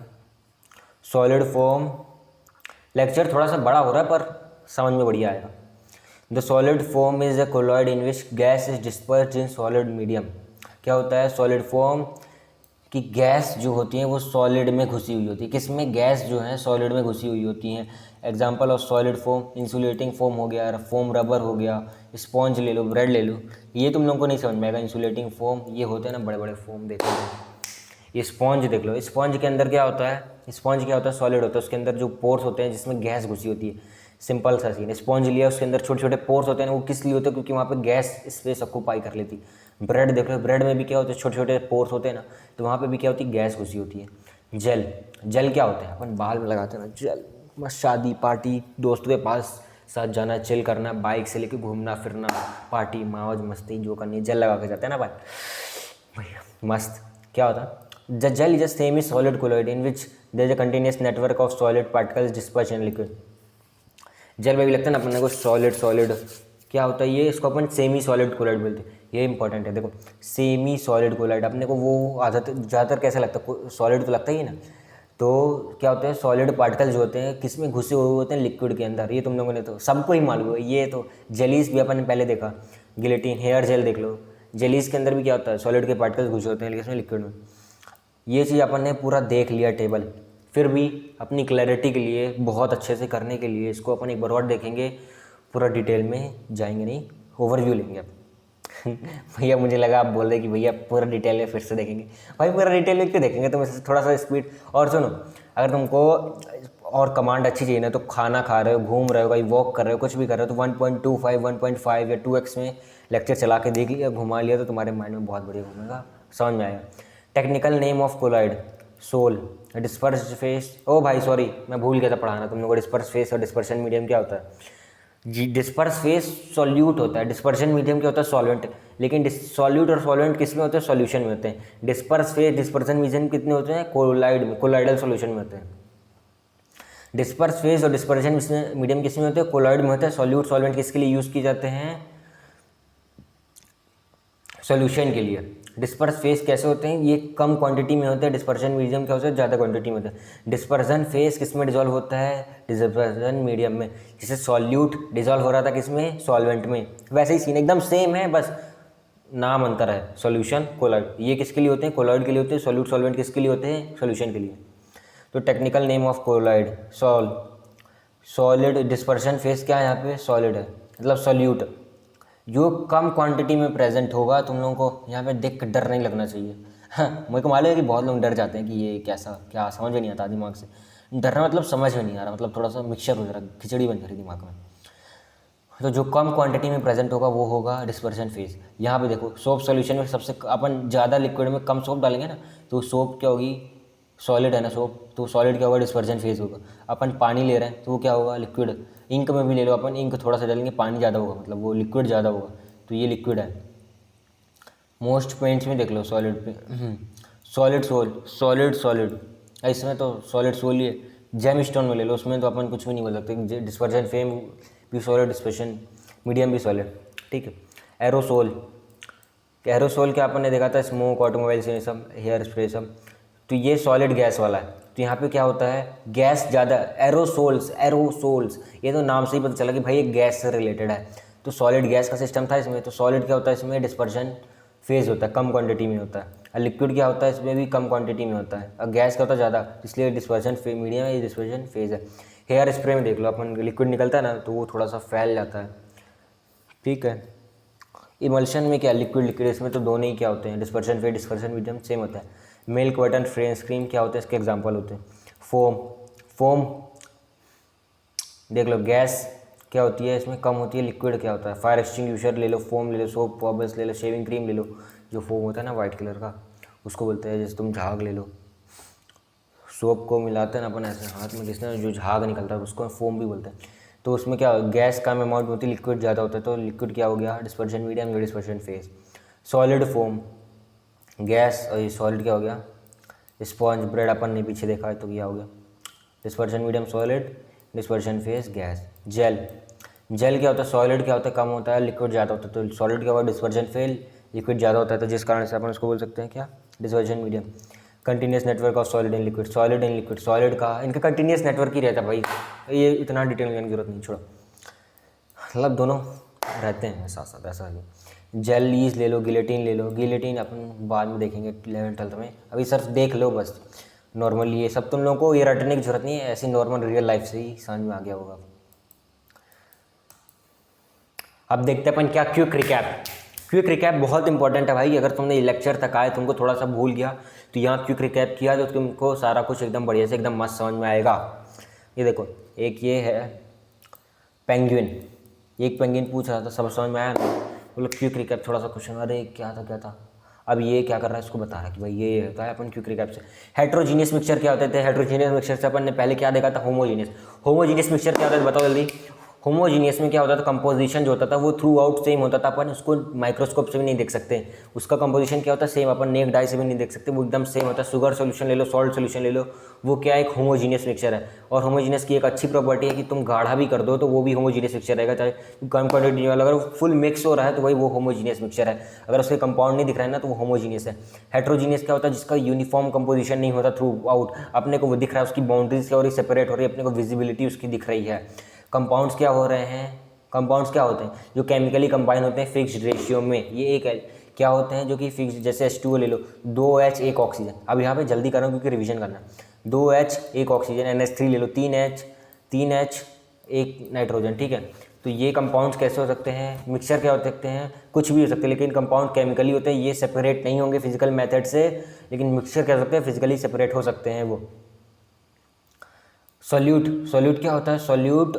सॉलिड फोम। लेक्चर थोड़ा सा बड़ा हो रहा है पर समझ में बढ़िया आएगा। The solid foam is a colloid in which gas is dispersed in solid medium. क्या होता है, सॉलिड फोम की गैस जो होती है वो सॉलिड में घुसी हुई होती है। किस में, गैस जो है सॉलिड में घुसी हुई होती हैं। Example of solid foam, insulating foam हो गया, फोम रबर हो गया, स्पॉन्ज ले लो, ब्रेड ले लो। ये तुम लोगों को नहीं समझ में आएगा, इंसुलेटिंग फोम ये होते हैं ना बड़े बड़े फोम, देखो ये स्पॉन्ज देख लो। स्पॉन्ज के अंदर क्या होता है, स्पॉन्ज क्या होता है, सॉलिड होता है, उसके अंदर जो पोर्स होते हैं जिसमें गैस घुसी होती है। सिंपल सा सीन, स्पॉन्ज लिया, उसके अंदर छोटे छोटे पोर्स होते हैं, वो किस लिए होते हैं, क्योंकि वहाँ पे गैस स्पेस ऑक्यूपाई कर लेती। ब्रेड देख लो, ब्रेड में भी क्या होता है, छोटे छोटे पोर्स होते हैं ना, तो वहाँ पे भी क्या होती है, गैस घुसी होती है। जेल, जेल क्या होता है, अपन बाल में लगाते हैं ना जेल, मस्त शादी पार्टी, दोस्तों के पास साथ जाना, चिल करना, बाइक से लेके घूमना फिरना, पार्टी मौज मस्ती जो करनी है, जेल लगा के जाते हैं ना भाई, भैया मस्त। क्या होता है, the gel is a semi solid colloid in which there is a continuous network of solid particles dispersed in liquid. Gel में भी लगता है ना अपने को सॉलिड सॉलिड, क्या होता है ये, इसको अपन सेमी सॉलिड कोलॉइड बोलते हैं। ये इंपॉर्टेंट है, देखो सेमी सॉलिड कोलॉइड। अपने को वो आदत ज़्यादातर कैसा लगता है, सॉलिड तो लगता ही है ना, तो क्या होता है, सॉलिड पार्टिकल जो होते हैं किस में घुसे हुए होते हैं, लिक्विड के अंदर। ये तुम लोगों ने तो सबको ही मालूम है, ये तो जेलीज भी अपन ने पहले देखा, गिलेटिन, हेयर जेल देख लो, जेलीज के अंदर भी क्या होता है, सॉलिड के पार्टिकल्स घुसे होते हैं लेकिन इसमें लिक्विड में। ये चीज़ अपन ने पूरा देख लिया टेबल, फिर भी अपनी क्लैरिटी के लिए, बहुत अच्छे से करने के लिए इसको अपन एक बार और देखेंगे, पूरा डिटेल में जाएंगे नहीं, ओवरव्यू लेंगे अब। भैया मुझे लगा आप बोल रहे कि भैया पूरा डिटेल में फिर से देखेंगे। भाई पूरा डिटेल में क्यों देखेंगे, तुम थोड़ा सा स्पीड। और सुनो, अगर तुमको और कमांड अच्छी चाहिए ना, तो खाना खा रहे हो, घूम रहे हो, कहीं वॉक कर रहे हो, कुछ भी कर रहे हो, तो 1.25, 1.5 या 2x में लेक्चर चला के देख लिया, घुमा लिया, तो तुम्हारे माइंड में बहुत बढ़िया घूमेगा, समझ में आएगा। Technical name of colloid, sol, disperse phase. ओ भाई सॉरी, मैं भूल गया था पढ़ाना तुम लोगों को, डिस्पर्स फेस और डिस्पर्शन मीडियम क्या होता है जी। डिस्पर्स फेस सॉल्यूट होता है, डिस्पर्शन मीडियम क्या होता है, सॉल्वेंट। लेकिन सॉल्यूट और सॉल्वेंट किस में होते हैं, सॉल्यूशन में होते हैं। डिस्पर्स फेस डिस्पर्शन मीडियम कितने होते हैं, कोलाइड में, कोलाइडल सॉल्यूशन में होते हैं। डिस्पर्स फेस और डिस्पर्शन मीडियम किस में होते हैं, कोलाइड में होते हैं। सॉल्यूट सॉल्वेंट किसके लिए यूज़ किए जाते हैं, सॉल्यूशन के लिए। डिस्पर्स फेस कैसे होते हैं, ये कम क्वांटिटी में होते हैं। डिस्पर्शन मीडियम क्या होता है, ज़्यादा क्वांटिटी में होता है। डिस्पर्सन फेस किस में डिजॉल्व होता है, डिस्पर्सन मीडियम में। जैसे सॉल्यूट डिजॉल्व हो रहा था किसमें, सॉल्वेंट में, वैसे ही सीन एकदम सेम है, बस नाम अंतर है। सॉल्यूशन, कोलॉइड, ये किसके लिए होते हैं, कोलॉइड के लिए होते हैं। सॉल्यूट सॉल्वेंट किसके लिए होते हैं, सॉल्यूशन के लिए। तो technical name of colloid solid. Dispersion face क्या है यहाँ पे, सॉलिड है, मतलब सॉल्यूट जो कम क्वांटिटी में प्रेजेंट होगा। तुम लोगों को यहाँ पे देख कर डर नहीं लगना चाहिए। हाँ, मुझे को मालूम है कि बहुत लोग डर जाते हैं कि ये कैसा क्या, समझ में नहीं आता दिमाग से। डरना मतलब समझ में नहीं आ रहा, मतलब थोड़ा सा मिक्सचर हो जा रहा, खिचड़ी बन जा रही दिमाग में। तो जो कम क्वांटिटी में प्रेजेंट होगा वो होगा डिस्पर्शन फेज। यहाँ पे देखो सोप सॉल्यूशन में सबसे अपन ज़्यादा लिक्विड में कम सोप डालेंगे ना, तो सोप क्या होगी, सॉलिड है ना सोप, तो सॉलिड क्या होगा, डिस्पर्शन फेज होगा। अपन पानी ले रहे हैं तो वो क्या होगा, लिक्विड। इंक में भी ले लो अपन, इंक थोड़ा सा डालेंगे, पानी ज़्यादा होगा, मतलब वो लिक्विड ज़्यादा होगा, तो ये लिक्विड है। मोस्ट पेंट्स में देख लो सॉलिड पे, सॉलिड सॉलिड इसमें तो सॉलिड सोल ही है। जेम स्टोन में ले लो, उसमें तो अपन कुछ भी नहीं बोल सकते। डिस्पर्शन फेम भी सॉलिड, डिस्पर्शन मीडियम भी सॉलिड, ठीक है। एरोसोल क्या अपन ने देखा था, स्मोक, ऑटोमोबाइल्स, ये सब, हेयर स्प्रे सब, तो ये सॉलिड गैस वाला है। तो यहाँ पे क्या होता है, गैस ज़्यादा, एरोसोल्स, ये तो नाम से ही पता चला कि भाई ये गैस से रिलेटेड है। तो सॉलिड गैस का सिस्टम था इसमें। तो सॉलिड क्या होता है, इसमें डिस्पर्शन फेज होता है, कम क्वांटिटी में होता है। और लिक्विड क्या होता है, इसमें भी कम क्वांटिटी में होता है। और गैस क्या होता है ज़्यादा, इसलिए डिस्पर्शन मीडियम है, ये डिस्पर्शन फेज है। हेयर स्प्रे में देख लो, अपन लिक्विड निकलता है ना, तो वो थोड़ा सा फैल जाता है, ठीक है। इमल्शन में क्या, लिक्विड, इसमें तो दोनों ही क्या होते हैं, dispersion phase, dispersion medium same होता है। मिल्क, बटर, फ्रेंच क्रीम क्या होता है, इसके एग्जाम्पल होते हैं। फोम देख लो, गैस क्या होती है इसमें, कम होती है। लिक्विड क्या होता है, फायर एक्सटिंग्विशर ले लो, फोम ले लो, सोप बॉबल्स ले लो, शेविंग क्रीम ले लो, जो फोम होता है ना वाइट कलर का, उसको बोलते हैं। जैसे तुम झाग ले लो, सोप को मिलाते हैं ना अपन ऐसे हाथ में, जिसने जो झाग निकलता है उसको फोम भी बोलते हैं। तो उसमें क्या, गैस कम अमाउंट होती है, लिक्विड ज़्यादा होता है, तो लिक्विड क्या हो गया, डिस्पर्शन मीडियम, या dispersion phase. Solid foam gas, और ये सॉलिड क्या हो गया, स्पॉन्ज, ब्रेड अपन ने पीछे देखा है, तो क्या हो गया, dispersion medium solid, dispersion phase gas. Gel क्या होता है, सॉलिड क्या होता है, कम होता है, लिक्विड ज़्यादा होता है, तो सॉलिड क्या होगा, डिस्पर्शन फेल, लिक्विड ज़्यादा होता है, तो जिस कारण से अपन उसको बोल सकते हैं क्या, dispersion medium. Continuous network of solid and liquid, solid का इनका कंटिन्यूस नेटवर्क ही रहता है भाई, ये इतना डिटेल करने की जरूरत नहीं, छोड़ो, मतलब दोनों रहते हैं साथ साथ, ऐसा है। जेलीज ले लो, गिलेटिन ले लो, गिलेटिन अपन बाद में देखेंगे 11th 12th में, अभी सिर्फ देख लो बस। नॉर्मली ये सब तुम लोगों को ये रटने की जरूरत नहीं है, ऐसी नॉर्मल रियल लाइफ से ही समझ में आ गया होगा। अब देखते हैं अपन क्या, क्विक रिकैप बहुत इंपॉर्टेंट है भाई। अगर तुमने ये लेक्चर तक आए, तुमको थोड़ा सा भूल गया, तो यहाँ क्विक रिकैप किया तो तुमको सारा कुछ एकदम बढ़िया से एकदम मस्त समझ में आएगा। ये देखो, एक ये है पेंगुइन, एक पेंगुइन पूछ रहा था, सब समझ में आया ना, बोलो क्विक रिकैप, थोड़ा सा क्वेश्चन, अरे क्या था। अब ये क्या कर रहा है, इसको बता रहा है कि भाई ये होता है अपन क्विक रिकैप से। हेट्रोजीनियस मिक्सचर क्या होते थे, हेट्रोजीनियस मिक्सचर से अपन ने पहले क्या देखा था, होमोजीनियस मिक्सचर क्या होता है, बताओ जल्दी। होमोजीनियस में क्या होता था, कंपोजिशन जो होता था वो थ्रू आउट सेम होता था, अपन उसको माइक्रोस्कोप से भी नहीं देख सकते, उसका कंपोजिशन क्या होता है सेम, अपन नेक डाई से भी नहीं देख सकते, वो एकदम सेम होता है। शुगर सोल्यूशन ले लो, सॉल्ट सोल्यूशन ले लो, वो क्या एक होमोजीनियस मिक्सचर है। और होमोजीनियस की एक अच्छी प्रॉपर्टी है कि तुम गाढ़ा भी कर दो तो वो भी होमोजीनियस मिक्सचर रहेगा, चाहे कम क्वांटिटी वाला, अगर फुल मिक्स हो रहा है तो वही वो होमोजीनियस मिक्सचर है। अगर उसके कंपाउंड नहीं दिख रहा है ना तो वो होमोजीनियस है। हेट्रोजीनियस क्या होता है, जिसका यूनिफॉर्म कंपोजिशन नहीं होता थ्रू आउट, अपने को वो दिख रहा है, उसकी बाउंड्रीज क्या हो रही, सेपरेट हो रही है, अपने को विजिबिलिटी उसकी दिख रही है। कंपाउंड्स क्या हो रहे हैं, कंपाउंड्स क्या होते हैं, जो केमिकली कंबाइन होते हैं फिक्स्ड रेशियो में, ये एक क्या होते हैं जो कि फिक्स, जैसे H2O ले लो, 2H 1 ऑक्सीजन। अब यहाँ पे जल्दी कर रहा हूँ क्योंकि रिवीजन करना है। 2H 1 ऑक्सीजन, NH3 ले लो, 3H 1 नाइट्रोजन, ठीक है। तो ये कंपाउंड्स कैसे हो सकते हैं, मिक्सचर क्या हो सकते हैं, कुछ भी हो सकते हैं, लेकिन कंपाउंड केमिकली होते हैं, ये सेपरेट नहीं होंगे फिजिकल मेथड से, लेकिन मिक्सचर क्या हो सकते हैं, फिजिकली सेपरेट हो सकते हैं वो। सॉल्यूट क्या होता है, सॉल्यूट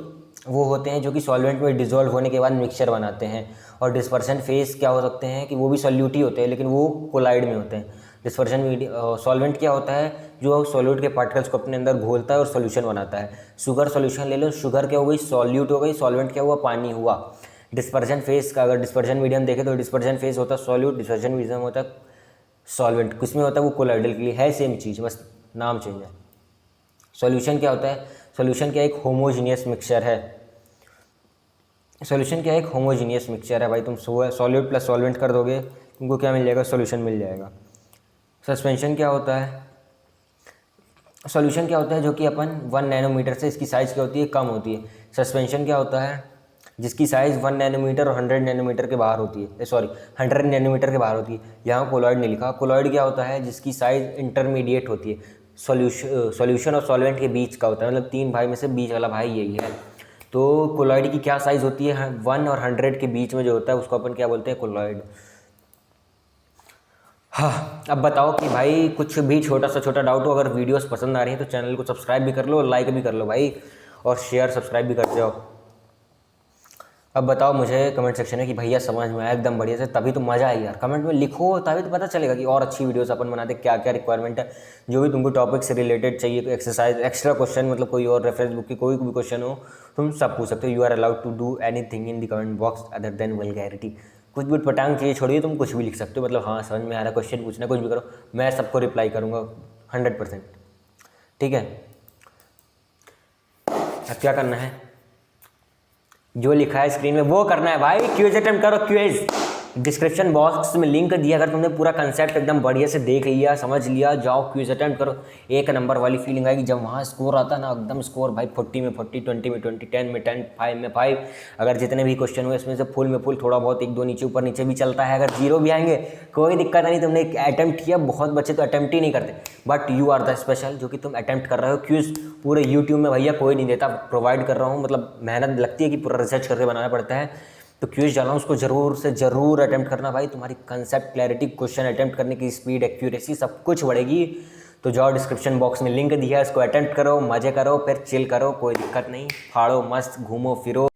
वो होते हैं जो कि सॉल्वेंट में डिसॉल्व होने के बाद मिक्सचर बनाते हैं। और डिस्पर्शन फेज क्या हो सकते हैं कि वो भी सॉल्यूट ही होते हैं, लेकिन वो कोलाइड में होते हैं। डिस्पर्शन सॉल्वेंट क्या होता है, जो सॉल्यूट के पार्टिकल्स को अपने अंदर घोलता है और सॉल्यूशन बनाता है। शुगर सॉल्यूशन ले लो, शुगर क्या हो गई, सॉल्यूट हो गई, सॉल्वेंट क्या हुआ, पानी हुआ। डिस्पर्शन फेज का अगर डिस्पर्शन मीडियम देखें तो डिस्पर्शन फेज होता है सॉल्यूट, डिस्पर्शन मीडियम होता है सॉल्वेंट, किसमें होता है वो कोलाइडल के लिए है, सेम चीज़, बस नाम चेंज है। सॉल्यूशन क्या होता है, सॉल्यूशन क्या एक होमोजीनियस मिक्सचर है, सॉल्यूशन क्या है, एक होमोजीनियस मिक्सचर है भाई, तुम सॉलिड प्लस सॉल्वेंट कर दोगे तुमको क्या मिल जाएगा, सॉल्यूशन मिल जाएगा। सस्पेंशन क्या होता है, सॉल्यूशन क्या होता है जो कि अपन 1 नैनोमीटर से इसकी साइज़ क्या होती है, कम होती है। सस्पेंशन क्या होता है, जिसकी साइज़ 1 नैनोमीटर और 100 नैनोमीटर के बाहर होती है, 100 नैनोमीटर के बाहर होती है। यहाँ कोलॉइड नहीं लिखा। कोलॉइड क्या होता है, जिसकी साइज़ इंटरमीडिएट होती है, सॉल्यूशन और सॉल्वेंट के बीच का होता है, मतलब 3 भाई में से बीच वाला भाई यही है। तो कोलॉइड की क्या साइज़ होती है, 1 और 100 के बीच में जो होता है उसको अपन क्या बोलते हैं, कोलॉइड। हाँ, अब बताओ कि भाई कुछ भी छोटा डाउट हो, अगर वीडियोस पसंद आ रही हैं तो चैनल को सब्सक्राइब भी कर लो, लाइक भी कर लो भाई, और शेयर सब्सक्राइब भी करते जाओ। अब बताओ मुझे कमेंट सेक्शन में कि भैया समझ में आया एकदम बढ़िया से, तभी तो मज़ा आई यार। कमेंट में लिखो तभी तो पता चलेगा कि और अच्छी वीडियोस अपन बनाते, क्या क्या रिक्वायरमेंट है, जो भी तुमको टॉपिक से रिलेटेड चाहिए, कोई एक्सरसाइज एक्स्ट्रा क्वेश्चन, मतलब कोई और रेफरेंस बुक की कोई भी क्वेश्चन हो तुम सब पूछ सकते हो। You are allowed to do anything in the comment box other than vulgarity. कुछ भी पटांग चाहिए छोड़िए, तुम कुछ भी लिख सकते हो, मतलब हाँ समझ में आ रहा है, क्वेश्चन पूछना कुछ भी करो, मैं सबको रिप्लाई करूँगा 100%। ठीक है, अब क्या करना है, जो लिखा है स्क्रीन में वो करना है भाई। क्विज अटेम्प्ट करो, क्विज डिस्क्रिप्शन बॉक्स में लिंक दिया, अगर तुमने पूरा कंसेप्ट एकदम बढ़िया से देख लिया, समझ लिया, जाओ क्विज अटेम्प्ट करो। एक नंबर वाली फीलिंग आएगी जब वहाँ स्कोर आता है ना, एकदम स्कोर भाई 40 में 40, 20 में 20, 10 में 10, 5 में 5। अगर जितने भी क्वेश्चन हुए इसमें से फुल में फुल, थोड़ा बहुत एक दो नीचे ऊपर नीचे भी चलता है, अगर जीरो भी आएंगे कोई दिक्कत नहीं, तुमने अटैम्प्ट किया। बहुत बच्चे तो अटैम्प्ट ही नहीं करते, but you are the special जो कि तुम अटैम्प्ट कर रहे हो। क्विज पूरे यूट्यूब में भैया कोई नहीं देता, प्रोवाइड कर रहा हूँ, मतलब मेहनत लगती है कि पूरा रिसर्च करके बनाना पड़ता है। तो क्विज डाला उसको जरूर से ज़रूर अटेम्प्ट करना भाई, तुम्हारी कंसेप्ट क्लैरिटी, क्वेश्चन अटेम्प्ट करने की स्पीड, एक्यूरेसी सब कुछ बढ़ेगी। तो जाओ डिस्क्रिप्शन बॉक्स में लिंक दिया है, इसको अटेम्प्ट करो, मज़े करो, फिर चिल करो, कोई दिक्कत नहीं, फाड़ो मस्त, घूमो फिरो।